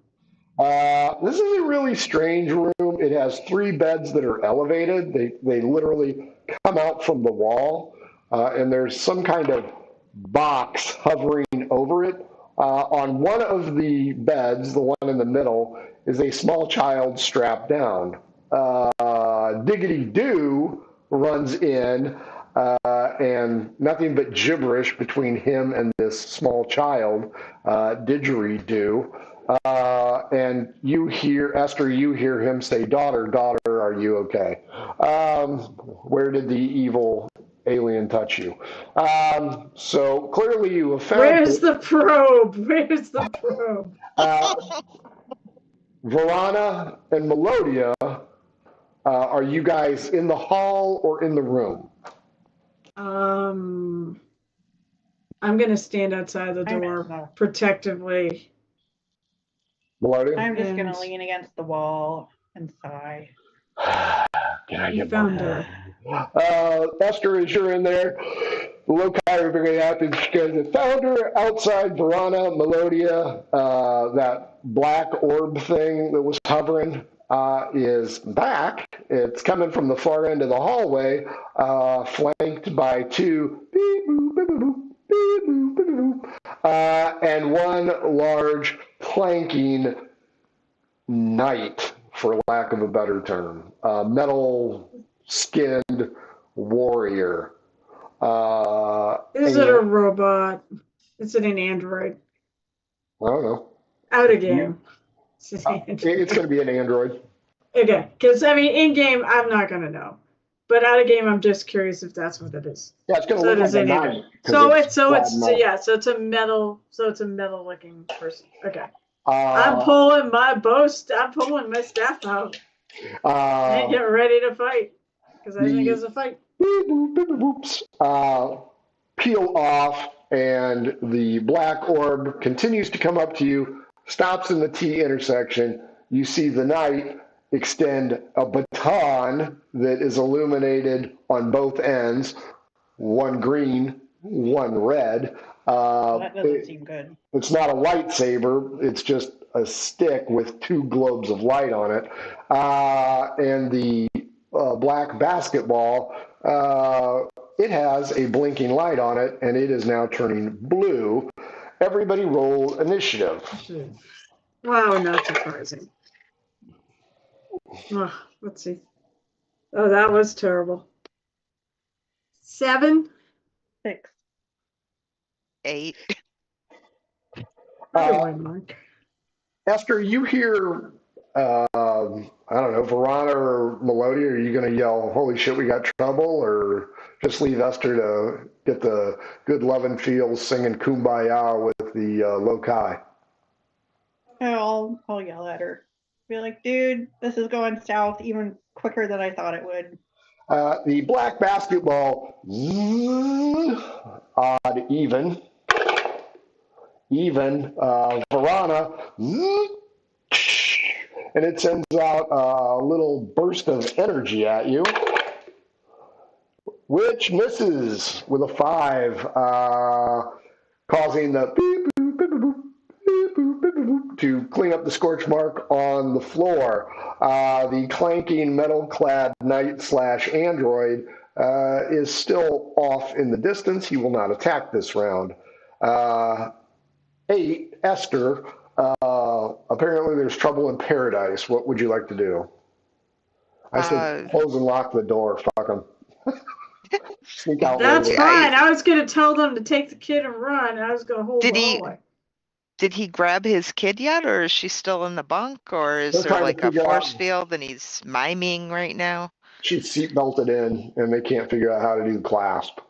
This is a really strange room. It has 3 beds that are elevated. They literally come out from the wall, and there's some kind of box hovering over it. On one of the beds, the one in the middle, is a small child strapped down. Diggity Doo runs in, and nothing but gibberish between him and this small child, Didgeridoo. And you hear, Esther, you hear him say, daughter, daughter, are you okay? Where did the evil alien touch you? So clearly you have found Where's it. the probe? Where's the probe? Verana and Melodia, are you guys in the hall or in the room? I'm gonna stand outside the door protectively. Melodia? I'm just And- gonna lean against the wall and sigh. Can I You get found more? her. Esther, as you're in there, the loci are very happy because the founder outside Verana, Melodia, that black orb thing that was hovering, is back. It's coming from the far end of the hallway, flanked by two beep, boop, beep, boop, beep, boop, beep, boop, and one large planking knight, for lack of a better term, metal-skinned warrior. Is it a robot? Is it an android? I don't know. Out of game. It's going to be an android. Okay, because I mean, in game, I'm not gonna know, but out of game, I'm just curious if that's what it is. Yeah, it's going to So look it is like a an knight. android. So it's metal. it's a metal looking person. Okay. Uh, I'm pulling my I'm pulling my staff out and get ready to fight because I think it's a fight. Beep, boop, beep, boop, boops, peel off, and the black orb continues to come up to you, stops in the T intersection. You see the knight extend a baton that is illuminated on both ends, one green, one red. That doesn't seem good. It's not a lightsaber, it's just a stick with two globes of light on it. And the black basketball, it has a blinking light on it, and it is now turning blue. Everybody roll initiative. Wow, not surprising. Oh, let's see. Oh, that was terrible. 7. 6. 8. Esther, you hear, I don't know, Verana or Melodia, are you going to yell, holy shit, we got trouble? Or just leave Esther to get the good loving feels singing Kumbaya with the loci? I'll yell at her. Be like, dude, this is going south even quicker than I thought it would. The black basketball, odd, even, Verana, and it sends out a little burst of energy at you, which misses with a 5, causing the beep, boop, beep, boop, beep, boop, beep, boop, to clean up the scorch mark on the floor. The clanking metal-clad knight/android is still off in the distance. He will not attack this round. 8, Esther, apparently there's trouble in paradise. What would you like to do? I said close and lock the door. Fuck them. Sneak out. That's later. fine. I was going to tell them to take the kid and run. I was going to hold the hallway. Did he grab his kid yet, or is she still in the bunk, or is there like a force field and he's miming right now? She's seatbelted in, and they can't figure out how to do the clasp.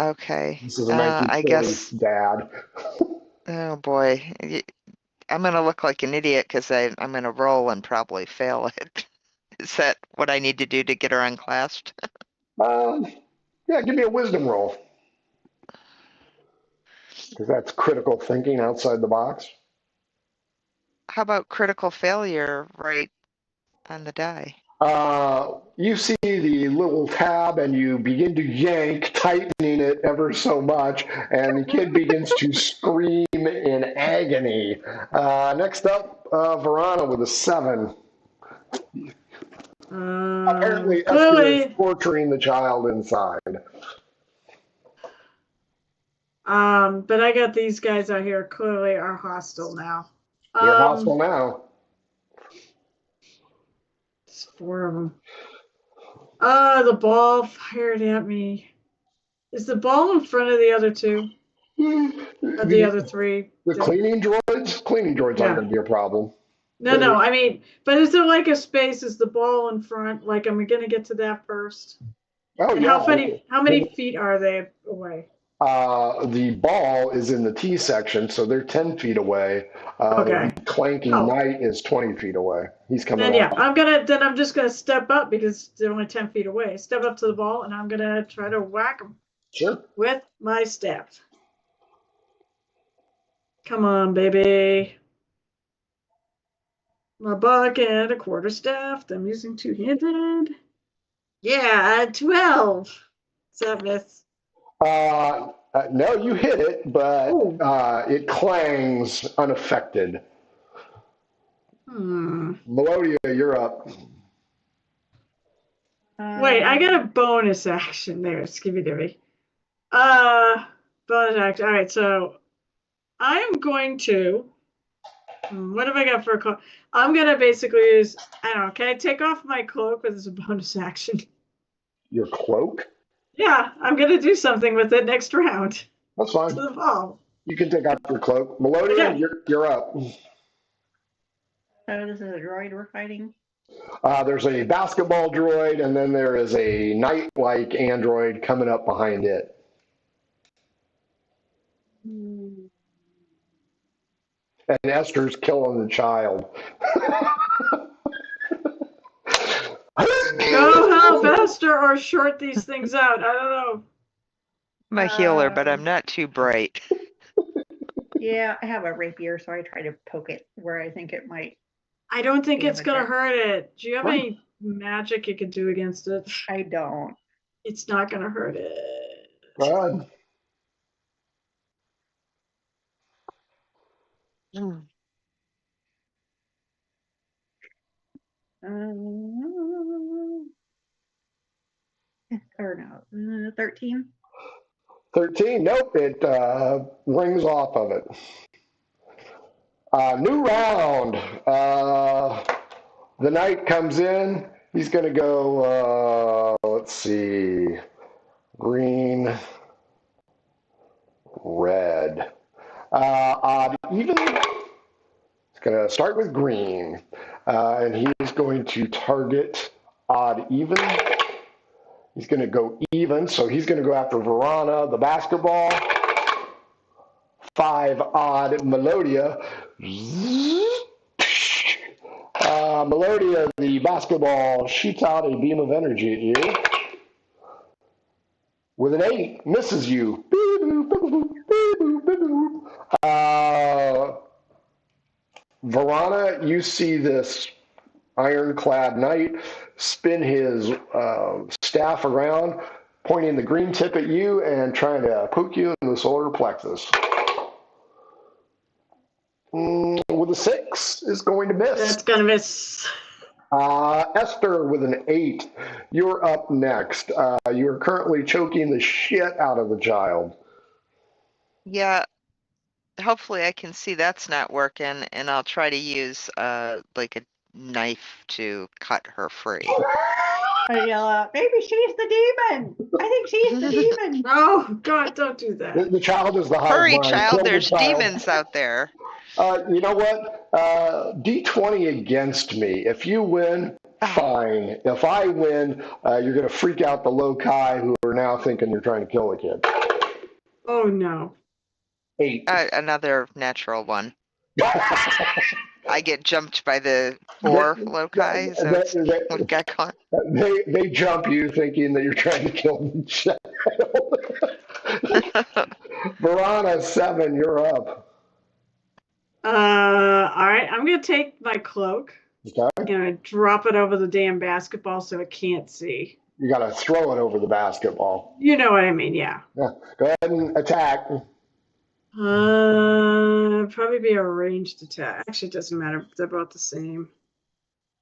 Okay. This is a I guess. dad. Oh boy, I'm gonna look like an idiot because I'm gonna roll and probably fail it. Is that what I need to do to get her unclasped? Yeah, give me a wisdom roll. Because that's critical thinking outside the box. How about critical failure right on the die? You see the little tab and you begin to yank, tightening it ever so much, and the kid begins to scream in agony. Next up, Verana with a 7. Apparently, Esther is torturing the child inside. But I got these guys out here clearly are hostile now. They're hostile now. There's 4 of them. The ball fired at me. Is the ball in front of the other 2? Of the other 3? The cleaning droids? Cleaning droids aren't going to be a problem. No, I mean, but is there like a space? Is the ball in front? Like, am we going to get to that first? Oh, and yeah. How many feet are they away? The ball is in the T section, so they're 10 feet away. Okay. The clanking knight is 20 feet away. He's coming Then up. I'm just gonna step up because they're only 10 feet away. Step up to the ball, and I'm gonna try to whack them. Sure. With my staff. Come on, baby. My buck and a quarterstaff. I'm using 2-handed. Yeah, 12. Is that miss? No, you hit it, but it clangs unaffected. Melodia, you're up. Wait, I got a bonus action there, Skibby Dibby. Bonus action. All right, so I'm going to. What have I got for a cloak? I'm gonna basically use. I don't know. Can I take off my cloak as a bonus action? Your cloak? Yeah, I'm gonna do something with it next round. That's fine. To the ball. You can take off your cloak. Melodia, okay. You're up. So this is a droid we're fighting? There's a basketball droid, and then there is a knight-like android coming up behind it. And Esther's killing the child. Go help Esther or short these things out. I don't know. I'm a healer, but I'm not too bright. Yeah, I have a rapier, so I try to poke it where I think it might. I don't think it's going to hurt it. Do you have any magic you could do against it? I don't. It's not going to hurt it. Go ahead. Or no, 13. 13. Nope, it rings off of it. New round. The knight comes in. He's going to go, let's see, green, red. Odd, even. It's going to start with green. And he is going to target odd, even. He's going to go even, so he's going to go after Verana, the basketball. 5 odd, Melodia. Melodia, the basketball, shoots out a beam of energy at you. With an 8, misses you. Verana, you see this ironclad knight spin his staff around, pointing the green tip at you and trying to poke you in the solar plexus. With a 6 is going to miss. That's going to miss. Esther with an 8. You're up next. You're currently choking the shit out of the child. Yeah. Hopefully I can see that's not working, and I'll try to use like a knife to cut her free. I yell out, maybe she's the demon. I think she's the demon. Oh, God, don't do that. The child is the hive Hurry, mind. child, Kill there's the child. demons out there. You know what? D20 against me. If you win, fine. If I win, you're going to freak out the loci who are now thinking you're trying to kill the kid. Oh, no. 8. Another natural one. I get jumped by the 4 loci, so it's what got caught. They jump you thinking that you're trying to kill the child. Verana, 7, you're up. All right, I'm going to take my cloak. Okay. I'm going to drop it over the damn basketball so it can't see. You got to throw it over the basketball. You know what I mean, yeah. Go ahead and attack. Probably be a ranged attack. Actually, it doesn't matter. They're both the same.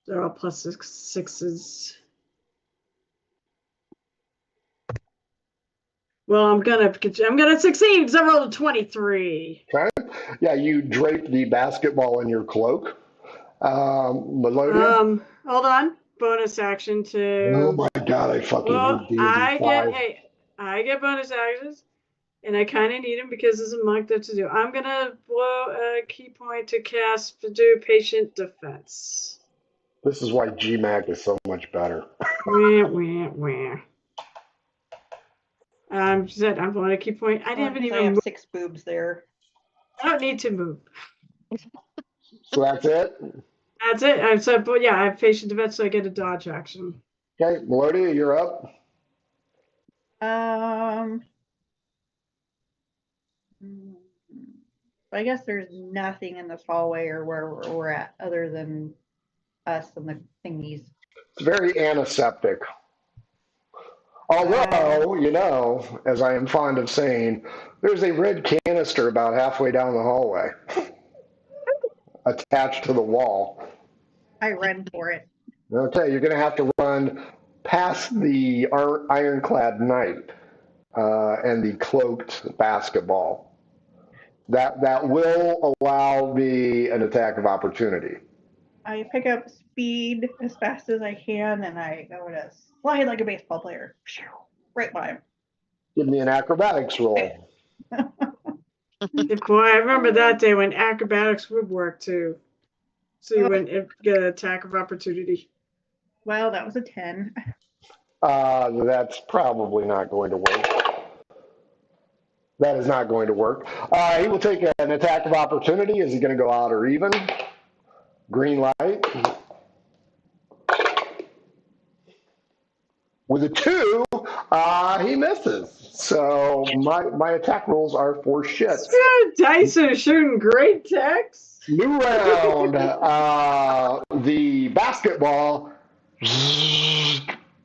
They're all plus 6s. Well, I'm gonna succeed because I rolled a 23. Okay. Yeah, you drape the basketball in your cloak. Melodia? Hold on. Bonus action Oh to. my God, I fucking Well, hate D&D 5. I get bonus actions, and I kind of need them because there's a monk that to do. I'm gonna blow a key point to cast to do patient defense. This is why GMAC is so much better. Wah, wah, wah. I'm blowing a key point. I didn't I even have move. 6 boobs there. I don't need to move. So that's it? That's it. But yeah, I have patient defense, so I get a dodge action. Okay, Melodia, you're up. I guess there's nothing in this hallway or where we're at other than us and the thingies. It's very antiseptic. Although, you know, as I am fond of saying, there's a red canister about halfway down the hallway attached to the wall. I run for it. Okay, you're going to have to run past the ironclad knight and the cloaked basketball. That will allow me an attack of opportunity. I pick up speed as fast as I can, and I go to slide like a baseball player. Right by him. Give me an acrobatics roll. Boy, I remember that day when acrobatics would work too. So you wouldn't get an attack of opportunity. Well, that was a 10. That's probably not going to work. That is not going to work. He will take an attack of opportunity. Is he going to go out or even? Green light. With a 2, he misses. So my attack rolls are for shit. Dice are shooting great text. New round. The basketball,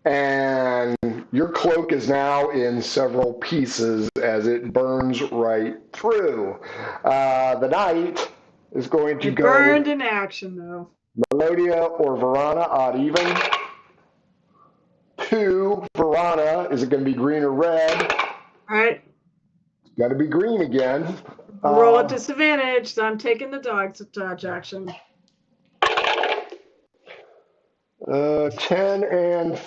and your cloak is now in several pieces as it burns right through. The knight is going to It go. burned in action though. Melodia or Verana, odd even. 2, Verana. Is it going to be green or red? All right. Got to be green again. Roll at disadvantage, so I'm taking the dog's dodge action. 10 and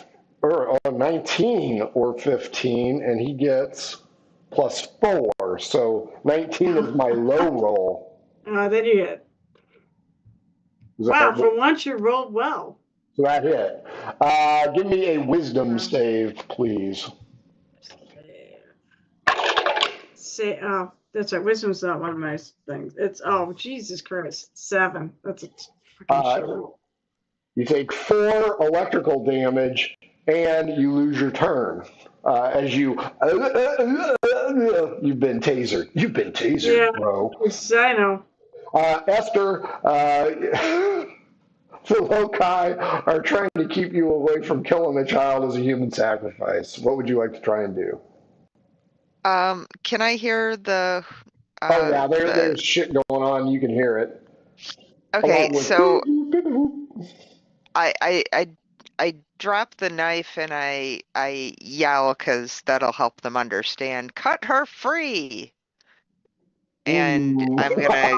or 19 or 15, and he gets +4. So 19 is my low roll. Then you hit. Wow, for once you rolled well. So that hit. Give me a wisdom save, please. That's right. Wisdom's not one of my things. It's Jesus Christ, 7. That's a freaking show. You take 4 electrical damage, and you lose your turn as you've been tasered. You've been tasered, yeah, bro. I know. Esther, the loci are trying to keep you away from killing the child as a human sacrifice. What would you like to try and do? Can I hear the? Yeah, there's shit going on. You can hear it. Okay, so I drop the knife and I yell because that'll help them understand. Cut her free. And Ooh. I'm gonna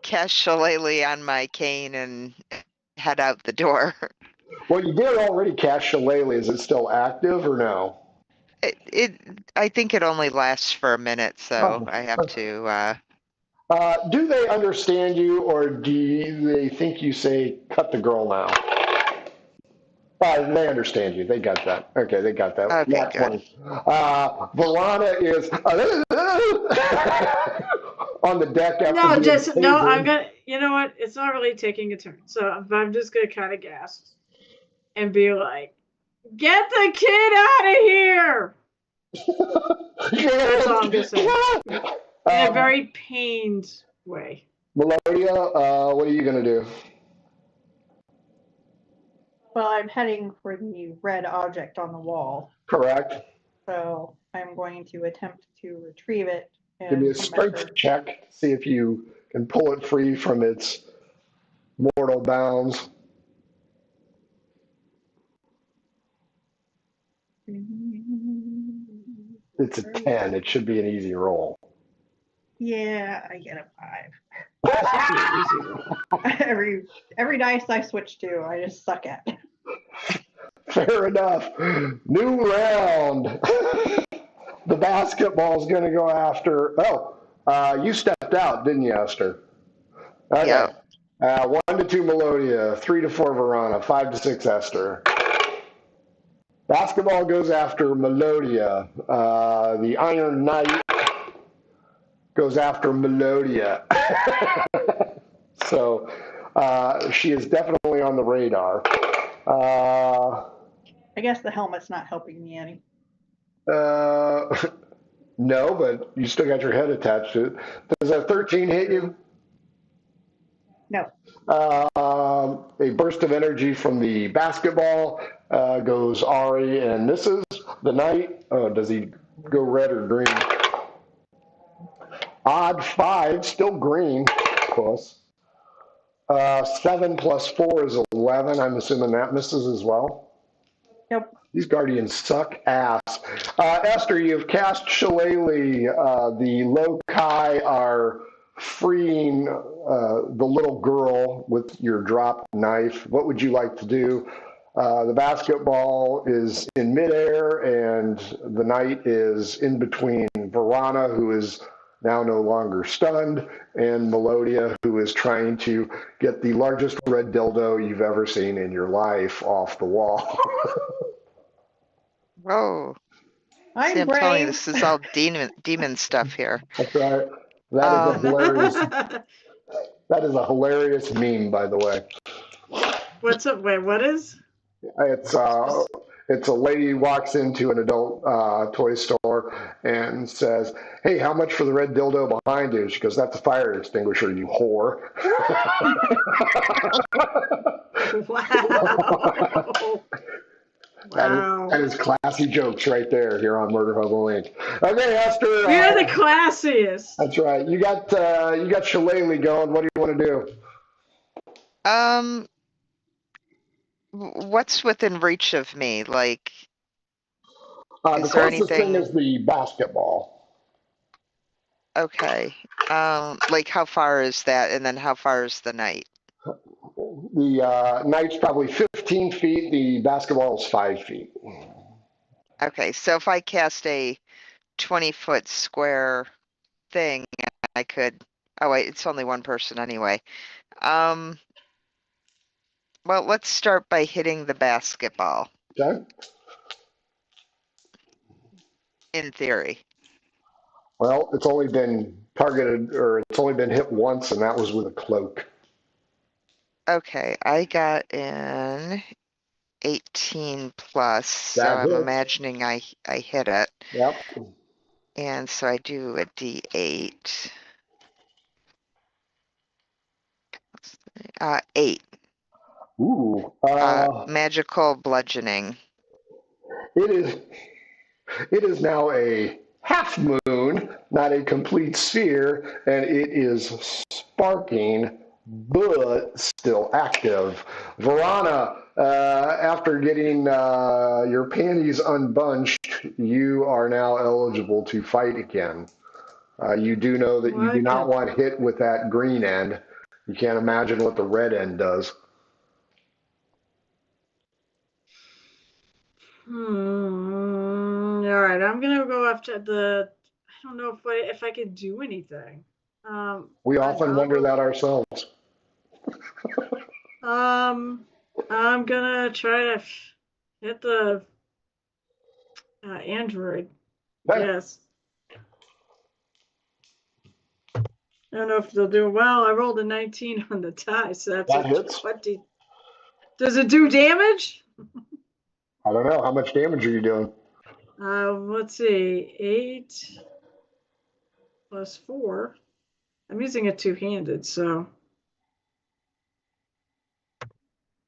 cast Shillelagh on my cane and head out the door. Well, you did already cast Shillelagh. Is it still active or no? I think it only lasts for a minute, so I have to. Do they understand you, or do they think you say "cut the girl now"? They understand you. They got that. Okay, they got that. Okay, good. Verana is on the deck after I'm gonna. You know what? It's not really taking a turn, so I'm just gonna kind of gasp and be like, "Get the kid out of here!" That's all I'm gonna say. In a very pained way. Melodia, what are you gonna do? Well, I'm heading for the red object on the wall. Correct. So I'm going to attempt to retrieve it. And give me a strength check. See if you can pull it free from its mortal bounds. It's a 10. It should be an easy roll. Yeah, I get a 5. Easy roll. every dice I switch to, I just suck at. Fair enough. New round. The basketball's going to go after. You stepped out, didn't you, Esther? Okay. Yep. 1 to 2 Melodia, 3 to 4 Verana, 5 to 6 Esther. Basketball goes after Melodia. The Iron Knight goes after Melodia. So she is definitely on the radar. I guess the helmet's not helping me any. No, but you still got your head attached to it. Does a 13 hit you? No. A burst of energy from the basketball goes Ari and misses. The knight, does he go red or green? Odd 5, still green, close. 7 plus 4 is 11. I'm assuming that misses as well. Yep. These guardians suck ass. Esther, you've cast Shillelagh. The Lokai are freeing the little girl with your drop knife. What would you like to do? The basketball is in midair, and the knight is in between Verana, who is now no longer stunned, and Melodia, who is trying to get the largest red dildo you've ever seen in your life off the wall. Whoa. I'm See, I'm brave. telling you, this is all demon stuff here. That's right. That is a hilarious. What That is a hilarious meme, by the way. What's up? Wait, what is? It's a lady who walks into an adult toy store and says, "Hey, how much for the red dildo behind you?" She goes, "That's a fire extinguisher, you whore." Wow. Wow. That is classy jokes right there here on Murder Hobo Inc. Okay, Esther. You're the classiest. That's right. You got Shillelagh going. What do you want to do? What's within reach of me? Like, The is there closest thing anything? is the basketball. Okay. Like how far is that? And then how far is the knight? The knight's probably 15 feet. The basketball is 5 feet. Okay, so if I cast a 20-foot square thing, I could. Oh wait, it's only one person anyway. Well, let's start by hitting the basketball. Okay. In theory. Well, it's only been targeted, or it's only been hit once, and that was with a cloak. Okay, I got an 18 plus, so That I'm hits. imagining I hit it. Yep. And so I do a D8. 8. Ooh. Magical bludgeoning. It is now a half moon, not a complete sphere, and it is sparking, but still active. Verana, after getting your panties unbunched, you are now eligible to fight again. You do know that you do not want hit with that green end. You can't imagine what the red end does. All right, I'm gonna go after the. I don't know if I can do anything. We often wonder that ourselves. I'm gonna try to hit the android. Yes. I don't know if they'll do well. I rolled a 19 on the die, so that's That a hits. 20. Does it do damage? I don't know. How much damage are you doing? Let's see. 8 plus 4. I'm using it two-handed, so.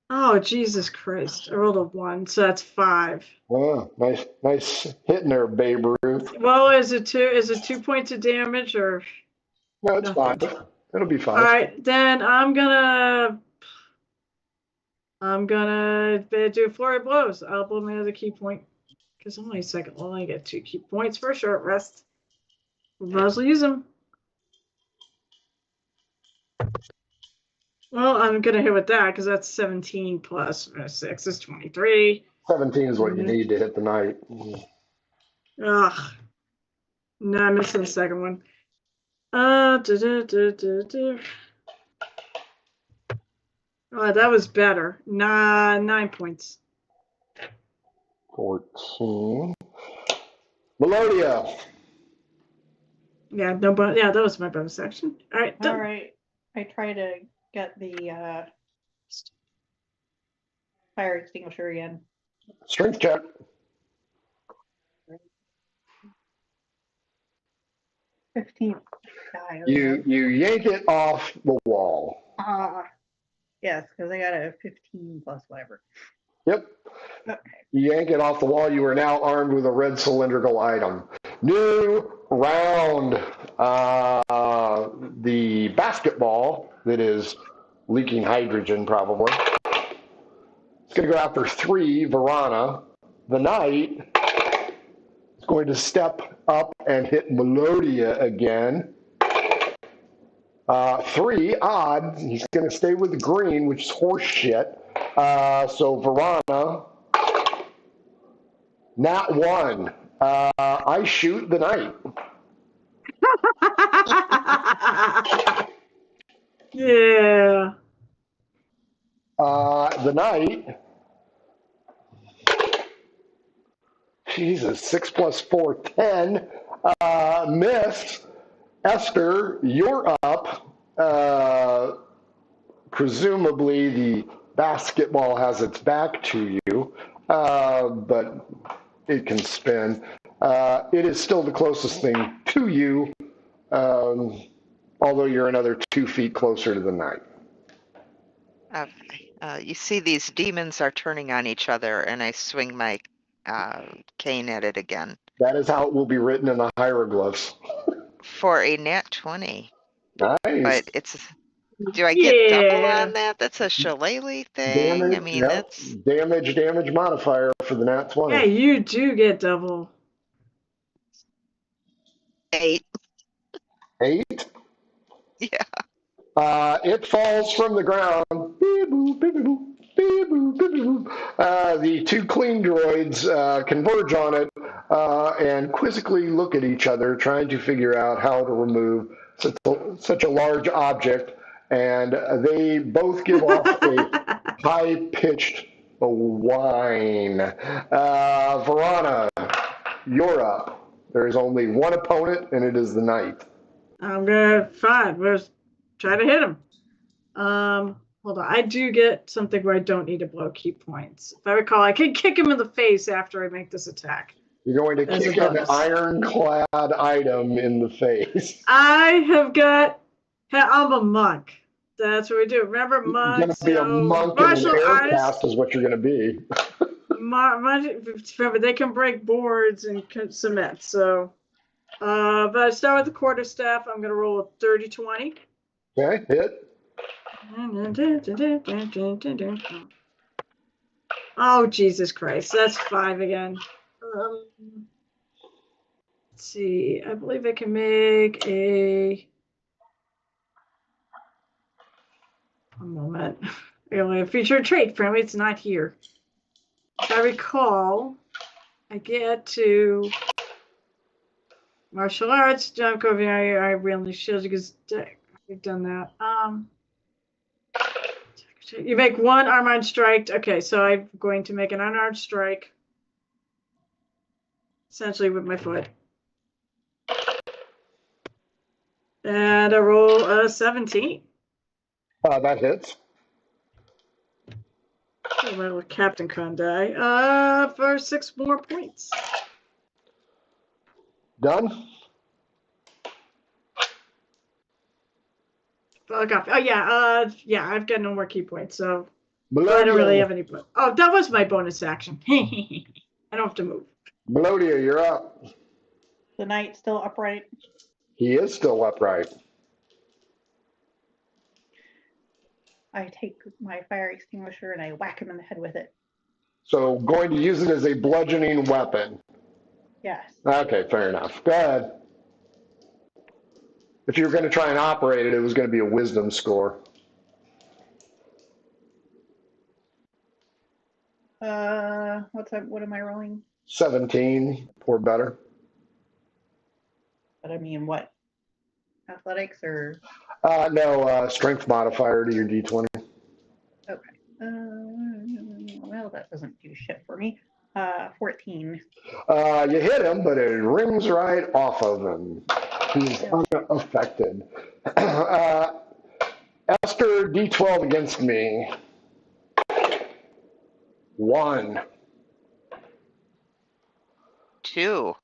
Oh, Jesus Christ. I rolled a 1, so that's 5. Oh, nice hitting there, Babe Ruth. Well, is it 2 points of damage or? No, it's fine. It'll be fine. All right, then I'm gonna do a flurry of blows. I'll blow my other key point Because only second. Well, I get 2 key points for a short rest. I'll use them. Well, I'm gonna hit with that because that's 17 plus 6 is 23. 17 is what you need to hit the knight. Ugh. No, I'm missing the second one. Oh, that was better. 9 points. 14. Melodia. Yeah, no bonus. Yeah, that was my bonus action. All right, done. All right. I try to get the fire extinguisher again. Strength check. $15. You yank it off the wall. Yes, because I got a 15 plus whatever. Yep. Okay. You yank it off the wall. You are now armed with a red cylindrical item. New round. The basketball that is leaking hydrogen, probably. It's going to go after 3, Varana. The knight is going to step up and hit Melodia again. 3, odd. He's going to stay with the green, which is horse shit. So Varana, nat 1. I shoot the knight. Yeah. The knight, Jesus, 6 plus 4, 10. Miss. Esther, you're up. Presumably the basketball has its back to you, but it can spin. It is still the closest thing to you, although you're another 2 feet closer to the knight. Okay. You see these demons are turning on each other, and I swing my cane at it again. That is how it will be written in the hieroglyphs. For a nat 20. Nice. But it's... Do I get double on that? That's a shillelagh thing. Damage, I mean, yep. that's... Damage modifier for the nat 20. Yeah, you do get double. 8. 8. Yeah. It falls from the ground. Beep-boop, beep-boop, beep-boop, beep-boop. The 2 clean droids converge on it and quizzically look at each other, trying to figure out how to remove such a large object. And they both give off a high-pitched whine. Varana, you're up. There is only one opponent, and it is the knight. I'm gonna fine. We'll try to hit him. Hold on. I do get something where I don't need to blow key points. If I recall, I can kick him in the face after I make this attack. You're going to kick an ironclad item in the face. I have got. I'm a monk. That's what we do. Remember, monks. You're going to be a monk and an air cast is what you're going to be. Remember, they can break boards and cement. So, but I start with the quarterstaff. I'm going to roll a 30-20. Okay, hit. Oh, Jesus Christ. That's 5 again. Let's see. I believe I can make a... One moment. I only have featured trait. Friendly, it's not here. If I recall, I get to martial arts, jump over. I really shield because I've done that. You make 1 unarmed strike. Okay, so I'm going to make an unarmed strike, essentially with my foot, and I roll a 17. That hits. So my little Captain Con die for 6 more points. Done. Oh yeah, yeah. I've got no more key points, so Melodia. I don't really have any. Oh, that was my bonus action. I don't have to move. Melodia, you're up. The knight still upright. He is still upright. I take my fire extinguisher and I whack him in the head with it. So going to use it as a bludgeoning weapon. Yes. Okay, fair enough. Go ahead. If you were going to try and operate it, it was going to be a wisdom score. What am I rolling? 17 or better. But I mean, what? Athletics or? No, strength modifier to your D20. Okay. Well, that doesn't do shit for me. 14. You hit him, but it rings right off of him. He's unaffected. Esther, D12 against me. 1. 2.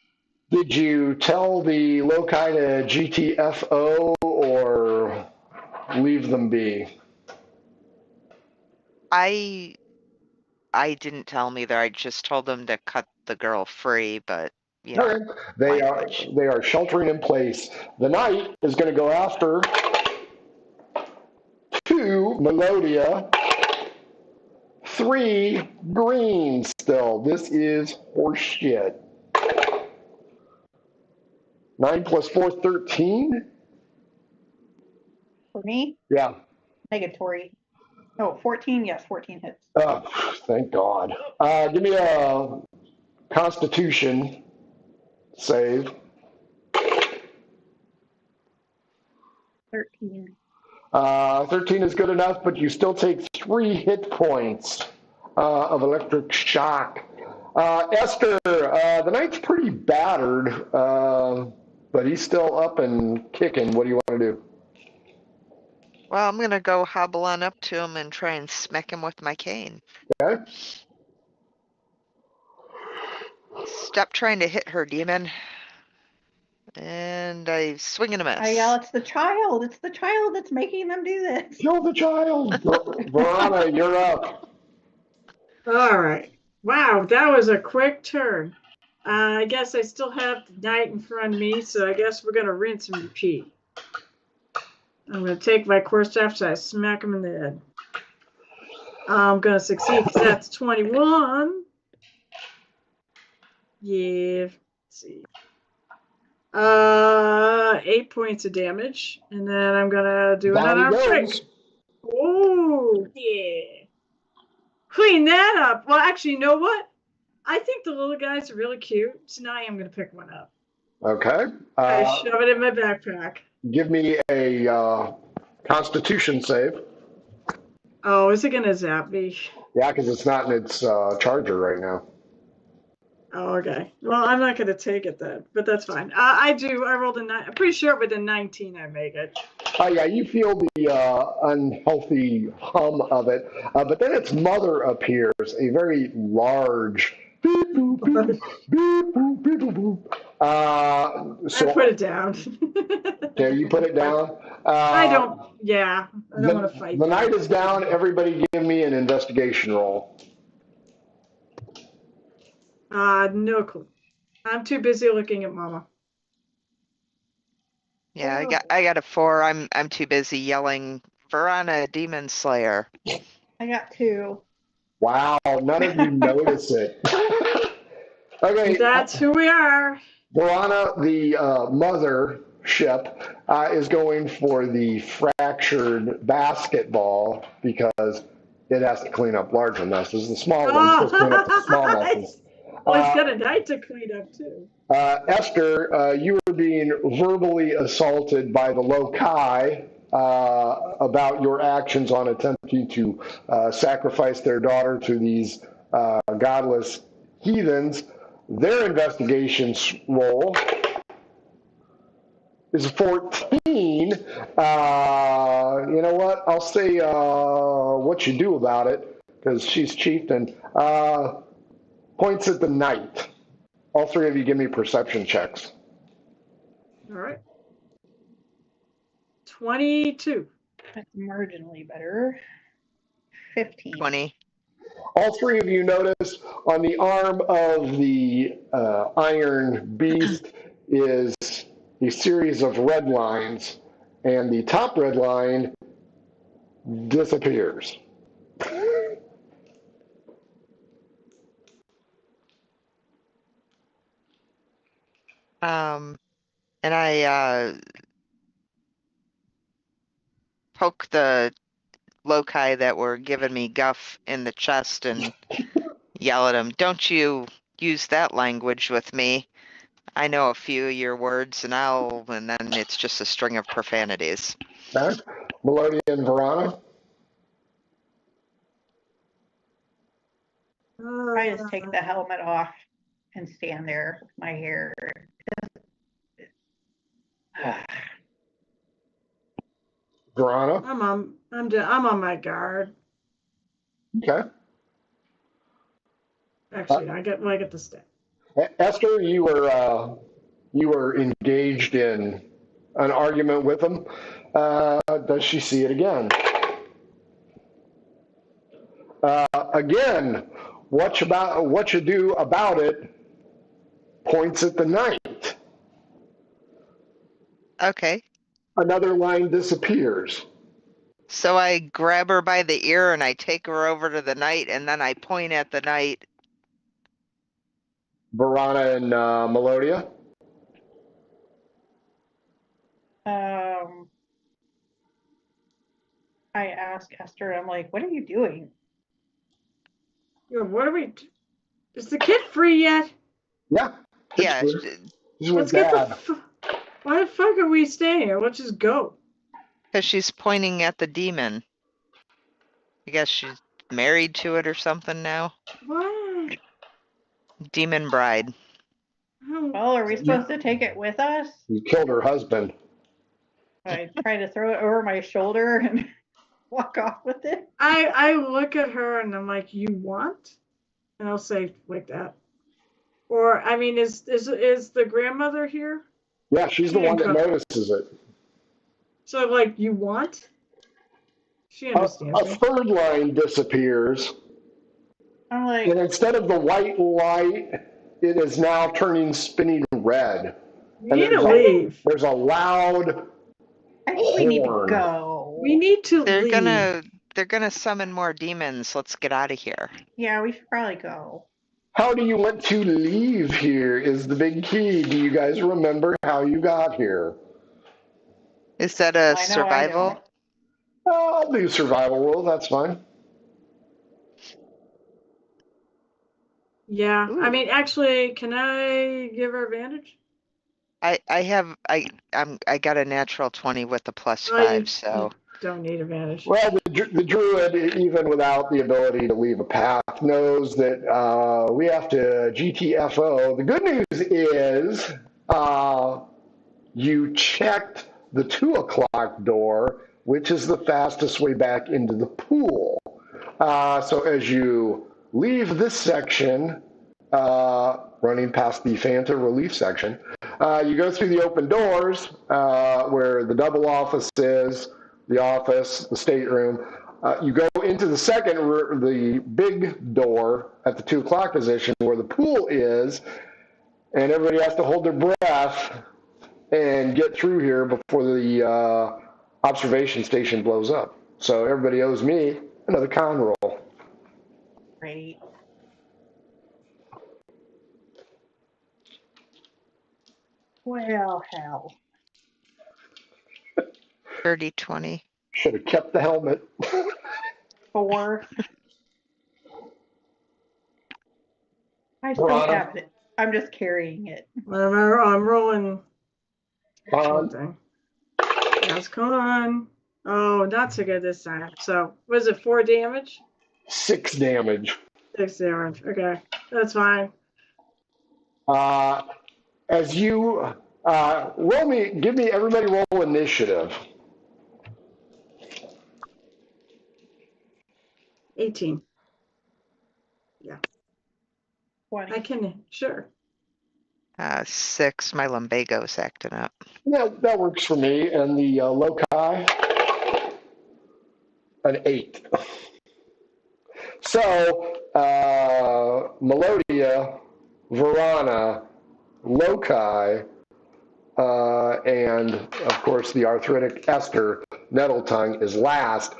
Did you tell the loci to GTFO or leave them be? I didn't tell them either. I just told them to cut the girl free, but you know, Okay. They are sheltering in place. The knight is going to go after 2 Melodia, 3 green still. This is horseshit. 9 plus 4, 13? For me? Yeah. Negatory. Oh, 14. Yes, 14 hits. Oh, thank God. Give me a Constitution save. 13. 13 is good enough, but you still take 3 hit points of electric shock. Esther, the knight's pretty battered, but he's still up and kicking. What do you want to do? well, I'm gonna go hobble on up to him and try and smack him with my cane. Okay. Stop trying to hit her, demon. And I swing and a miss. I yell, it's the child. It's the child that's making them do this. Kill the child. Verona, you're up. All right. Wow, that was a quick turn. I guess I still have the knight in front of me, so I guess we're going to rinse and repeat. I'm going to take my quarterstaff, so I smack him in the head. I'm going to succeed because that's 21. Yeah, let's see. 8 points of damage, and then I'm going to do an unarmed strike. Oh, yeah. Clean that up. Well, actually, you know what? I think the little guys are really cute, so now I am going to pick one up. Okay. I shove it in my backpack. Give me a Constitution save. Oh, is it going to zap me? Yeah, because it's not in its charger right now. Oh, okay. Well, I'm not going to take it then, but that's fine. I rolled a 9. I'm pretty sure with a 19 I make it. Yeah, you feel the unhealthy hum of it, but then its mother appears, a very large. Beep, boop, beep, beep, boop, beep, boop. I put it down. Okay, you put it down. I don't want to fight. The knight is down. Everybody give me an investigation roll. No clue. I'm too busy looking at Mama. Yeah, I got a 4. I'm too busy yelling, Verona, Demon Slayer. I got 2. Wow, none of you notice it. Okay. That's who we are. Verona, the mother ship, is going for the fractured basketball because it has to clean up larger messes. The small ones just clean up the small messes. Well, it's got a knight to clean up too. Esther, you were being verbally assaulted by the loci about your actions on attempting to sacrifice their daughter to these godless heathens. Their investigation roll is 14. You know what? I'll say what you do about it because she's chieftain. Points at the knight. All 3 of you give me perception checks. All right. 22. That's marginally better. 15. 20. All 3 of you notice on the arm of the iron beast is a series of red lines, and the top red line disappears. I poke the loci that were giving me guff in the chest and yell at them, "Don't you use that language with me. I know a few of your words," and then it's just a string of profanities. Okay. Melodia and Verana. I just take the helmet off and stand there with my hair. Verana. I'm on my guard. Okay. Actually, I get the step. Esther, you were engaged in an argument with him. Does she see it again? Again, what you do about it points at the knight. Okay. Another line disappears. So I grab her by the ear and I take her over to the knight, and then I point at the knight. Verana and Melodia. I ask Esther, I'm like, what are you doing? Yo, what are we? Is the kid free yet? Yeah. Yeah. He's with Let's get Dad. Why the fuck are we staying here? Let's just go. Because she's pointing at the demon. I guess she's married to it or something now. What? Demon bride. Well, are we supposed to take it with us? You killed her husband. I try to throw it over my shoulder and walk off with it. I look at her and I'm like, you want? And I'll say like that. Or I mean, is the grandmother here? Yeah, she's the one that notices it. So like, you want? She understands A me. third line disappears. I'm like, And instead of the white light, it is now turning spinning red. We need to leave. There's a loud I think we need to horn. go. We need to leave. They're gonna summon more demons. Let's get out of here. Yeah, we should probably go. How do you want to leave here is the big key. Do you guys remember how you got here? Is that a I survival? I'll do survival roll, that's fine. Yeah. Ooh. I mean, actually, can I give her advantage? I got a natural 20 with the +5, you so don't need advantage. Well, the druid, even without the ability to leave a path, knows that we have to GTFO. The good news is you checked the 2 o'clock door, which is the fastest way back into the pool. So as you leave this section, running past the Fanta relief section, you go through the open doors where the double office is, the office, the stateroom. You go into the second, the big door at the 2 o'clock position where the pool is, and everybody has to hold their breath and get through here before the observation station blows up. So everybody owes me another con roll. Great. Well, hell. 30, 20. Should have kept the helmet. 4. I still Verana. have it. I'm just carrying it. I'm rolling Con. something. Yes, come on. Oh, not so good this time. So, was it 4 damage? 6 damage. 6 damage. Okay, that's fine. As you everybody roll initiative. 18. Yeah, 20. I can, sure. 6. My lumbago's acting up. Yeah, that works for me. And the loci, an 8. So, Melodia, Verana, loci, and of course the arthritic Esther, Nettletongue, is last.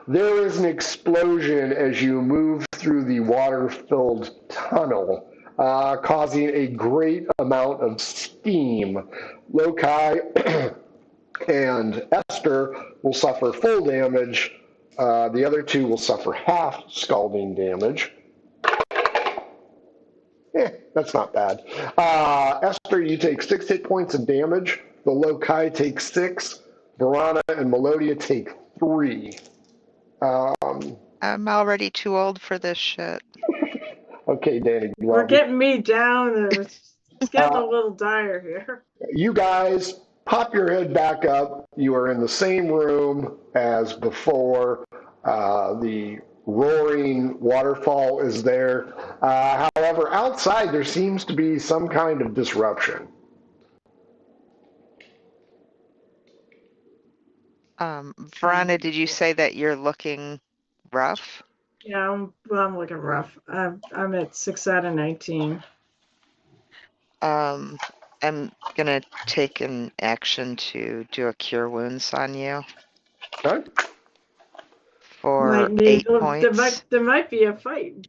There is an explosion as you move through the water-filled tunnel. causing a great amount of steam. Lokai and Esther will suffer full damage. The other two will suffer half scalding damage. That's not bad. Esther, you take 6 hit points of damage. The Lokai take 6. Verana and Melodia take 3. I'm already too old for this shit. Okay, Danny. We're getting me down there. It's getting a little dire here. You guys pop your head back up. You are in the same room as before. The roaring waterfall is there. However, outside there seems to be some kind of disruption. Verana, did you say that you're looking rough? Yeah, I'm looking rough. I'm at 6 out of 19. I'm gonna take an action to do a cure wounds on you Okay. for 8 points. There might be a fight.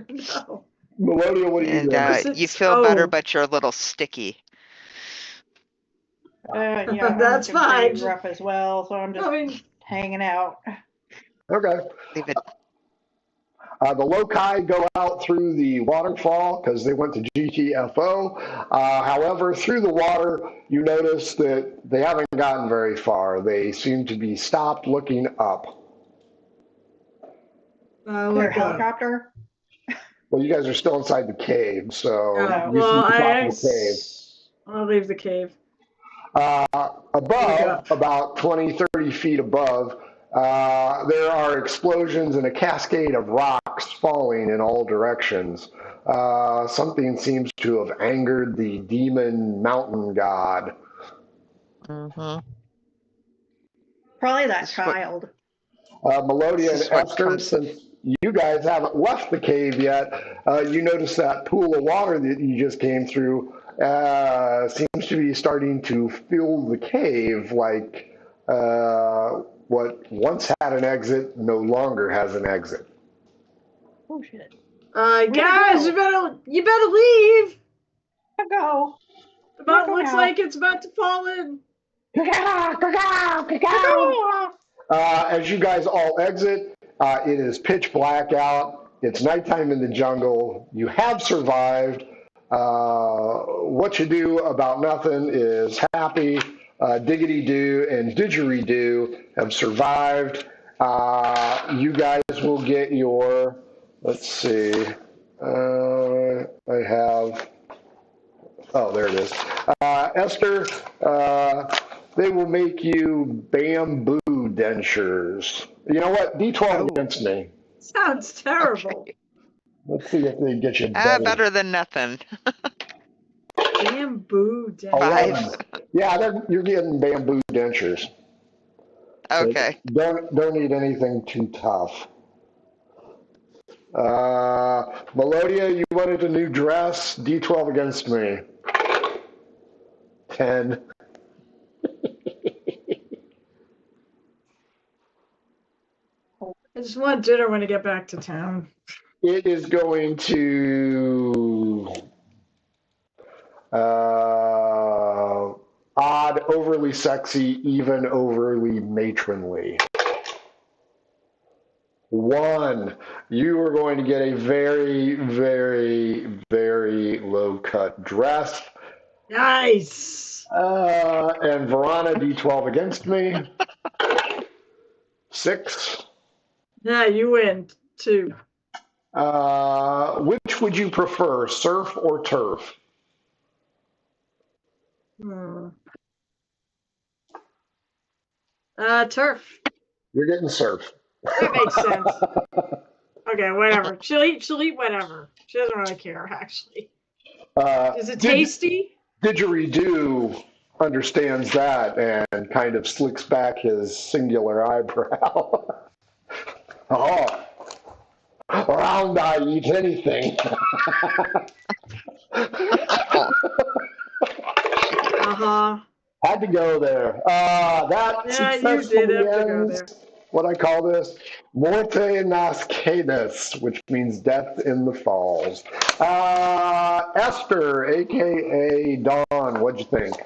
No. Melodia, what do you do? And you feel better, but you're a little sticky. Yeah, That's I'm pretty fine. rough as well, so I'm just hanging out. Okay. Leave it. The Lokai go out through the waterfall because they went to GTFO. However, through the water, you notice that they haven't gotten very far. They seem to be stopped looking up. Their helicopter? Well, you guys are still inside the cave, so I'll leave the cave. Above, about 20, 30 feet above, there are explosions and a cascade of rocks falling in all directions. Something seems to have angered the demon mountain god. Mm-hmm. Probably that child. Melodia and Esther, since you guys haven't left the cave yet, you notice that pool of water that you just came through seems to be starting to fill the cave, like what once had an exit no longer has an exit. Oh shit! Guys, you better leave. Go. The boat looks like it's about to fall in. As you guys all exit, it is pitch black out. It's nighttime in the jungle. You have survived. What you do about nothing is happy. Diggity Doo and Didgeridoo have survived. You guys will get your, let's see, I have, oh, there it is. Esther, they will make you bamboo dentures. You know what? D12 against me. Sounds terrible. Okay. Let's see if they get you Better than nothing. Bamboo dentures. 5. Yeah, you're getting bamboo dentures. Okay. So don't need anything too tough. Melodia, you wanted a new dress. D12 against me. 10. I just want dinner when I get back to town. It is going to odd, overly sexy, even overly matronly. 1. You are going to get a very, very, very low-cut dress. Nice. And Verana, D12 against me. 6. Yeah, you win, 2. Which would you prefer, surf or turf? Turf. You're getting surf. That makes sense. Okay, whatever. She'll eat whatever. She doesn't really care, actually. Is it tasty? Didgeridoo understands that and kind of slicks back his singular eyebrow. Oh, round I eat anything. Uh-huh. Had to go there. That Yeah, you did have to go there. what I call this? Morte nas cadas, which means death in the falls. Esther, aka Dawn, what'd you think?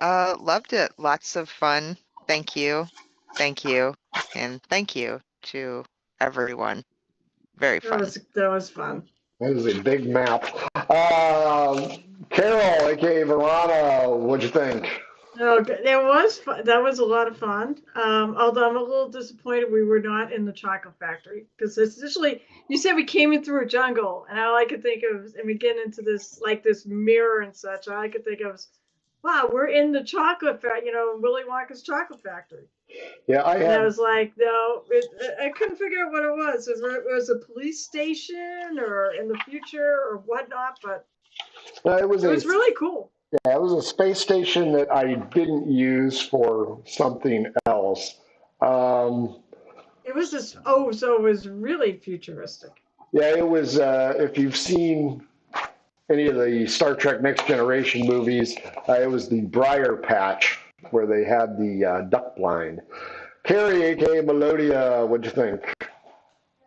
Loved it. Lots of fun. Thank you. Thank you. And thank you to everyone. Very fun. That was fun. That is a big map. Carol, aka Verana, what'd you think? Oh, that was fun. That was a lot of fun. Although I'm a little disappointed we were not in the chocolate factory because essentially you said we came in through a jungle, and all I could think of, and we get into this like this mirror and such. All I could think of was, wow, we're in the chocolate factory, Willy Wonka's chocolate factory. Yeah, I was like, no, I couldn't figure out what it was. It was a police station or in the future or whatnot, but it was really cool. Yeah, it was a space station that I didn't use for something else. It was this. Oh, so it was really futuristic. Yeah, it was. If you've seen any of the Star Trek Next Generation movies, it was the Briar Patch where they had the duck blind. Carrie, aka Melodia, what'd you think?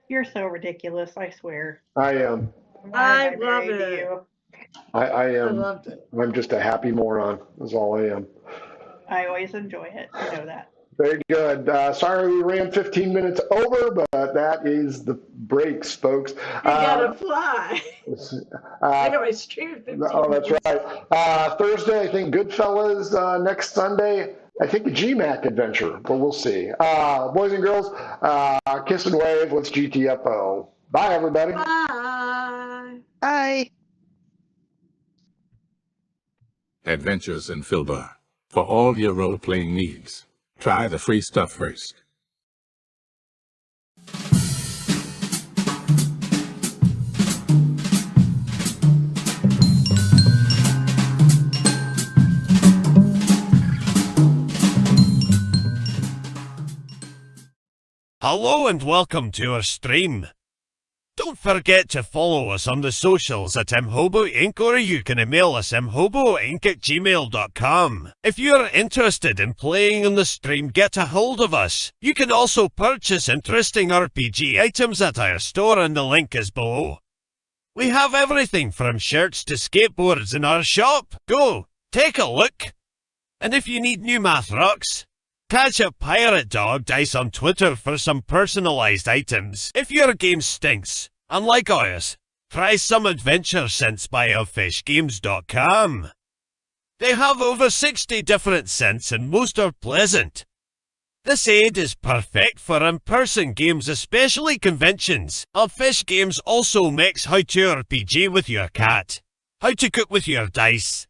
You're so ridiculous, I swear. I am. I love it. I am. I loved it. I'm just a happy moron. That's all I am. I always enjoy it. You know that. Very good. Sorry we ran 15 minutes over, but that is the breaks, folks. You gotta fly. I got my stream at 15 Oh, that's minutes. right. Thursday, I think Goodfellas. Next Sunday, I think a GMAC adventure, but we'll see. Boys and girls, kiss and wave. Let's GTFO. Bye, everybody. Bye. Bye. Adventures in Filbar. For all your role-playing needs, try the free stuff first. Hello and welcome to our stream. Don't forget to follow us on the socials at Mhobo Inc. or you can email us mhoboinc@gmail.com. If you're interested in playing on the stream, get a hold of us. You can also purchase interesting RPG items at our store and the link is below. We have everything from shirts to skateboards in our shop. Go, take a look. And if you need new math rocks, catch a Pirate Dog Dice on Twitter for some personalized items. If your game stinks, unlike ours, try some adventure scents by elfishgames.com. They have over 60 different scents and most are pleasant. This aid is perfect for in-person games, especially conventions. Elfish Games also makes how to RPG with your cat, how to cook with your dice,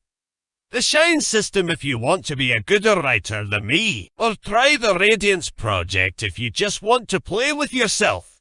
the Shine system if you want to be a gooder writer than me, or try the Radiance project if you just want to play with yourself.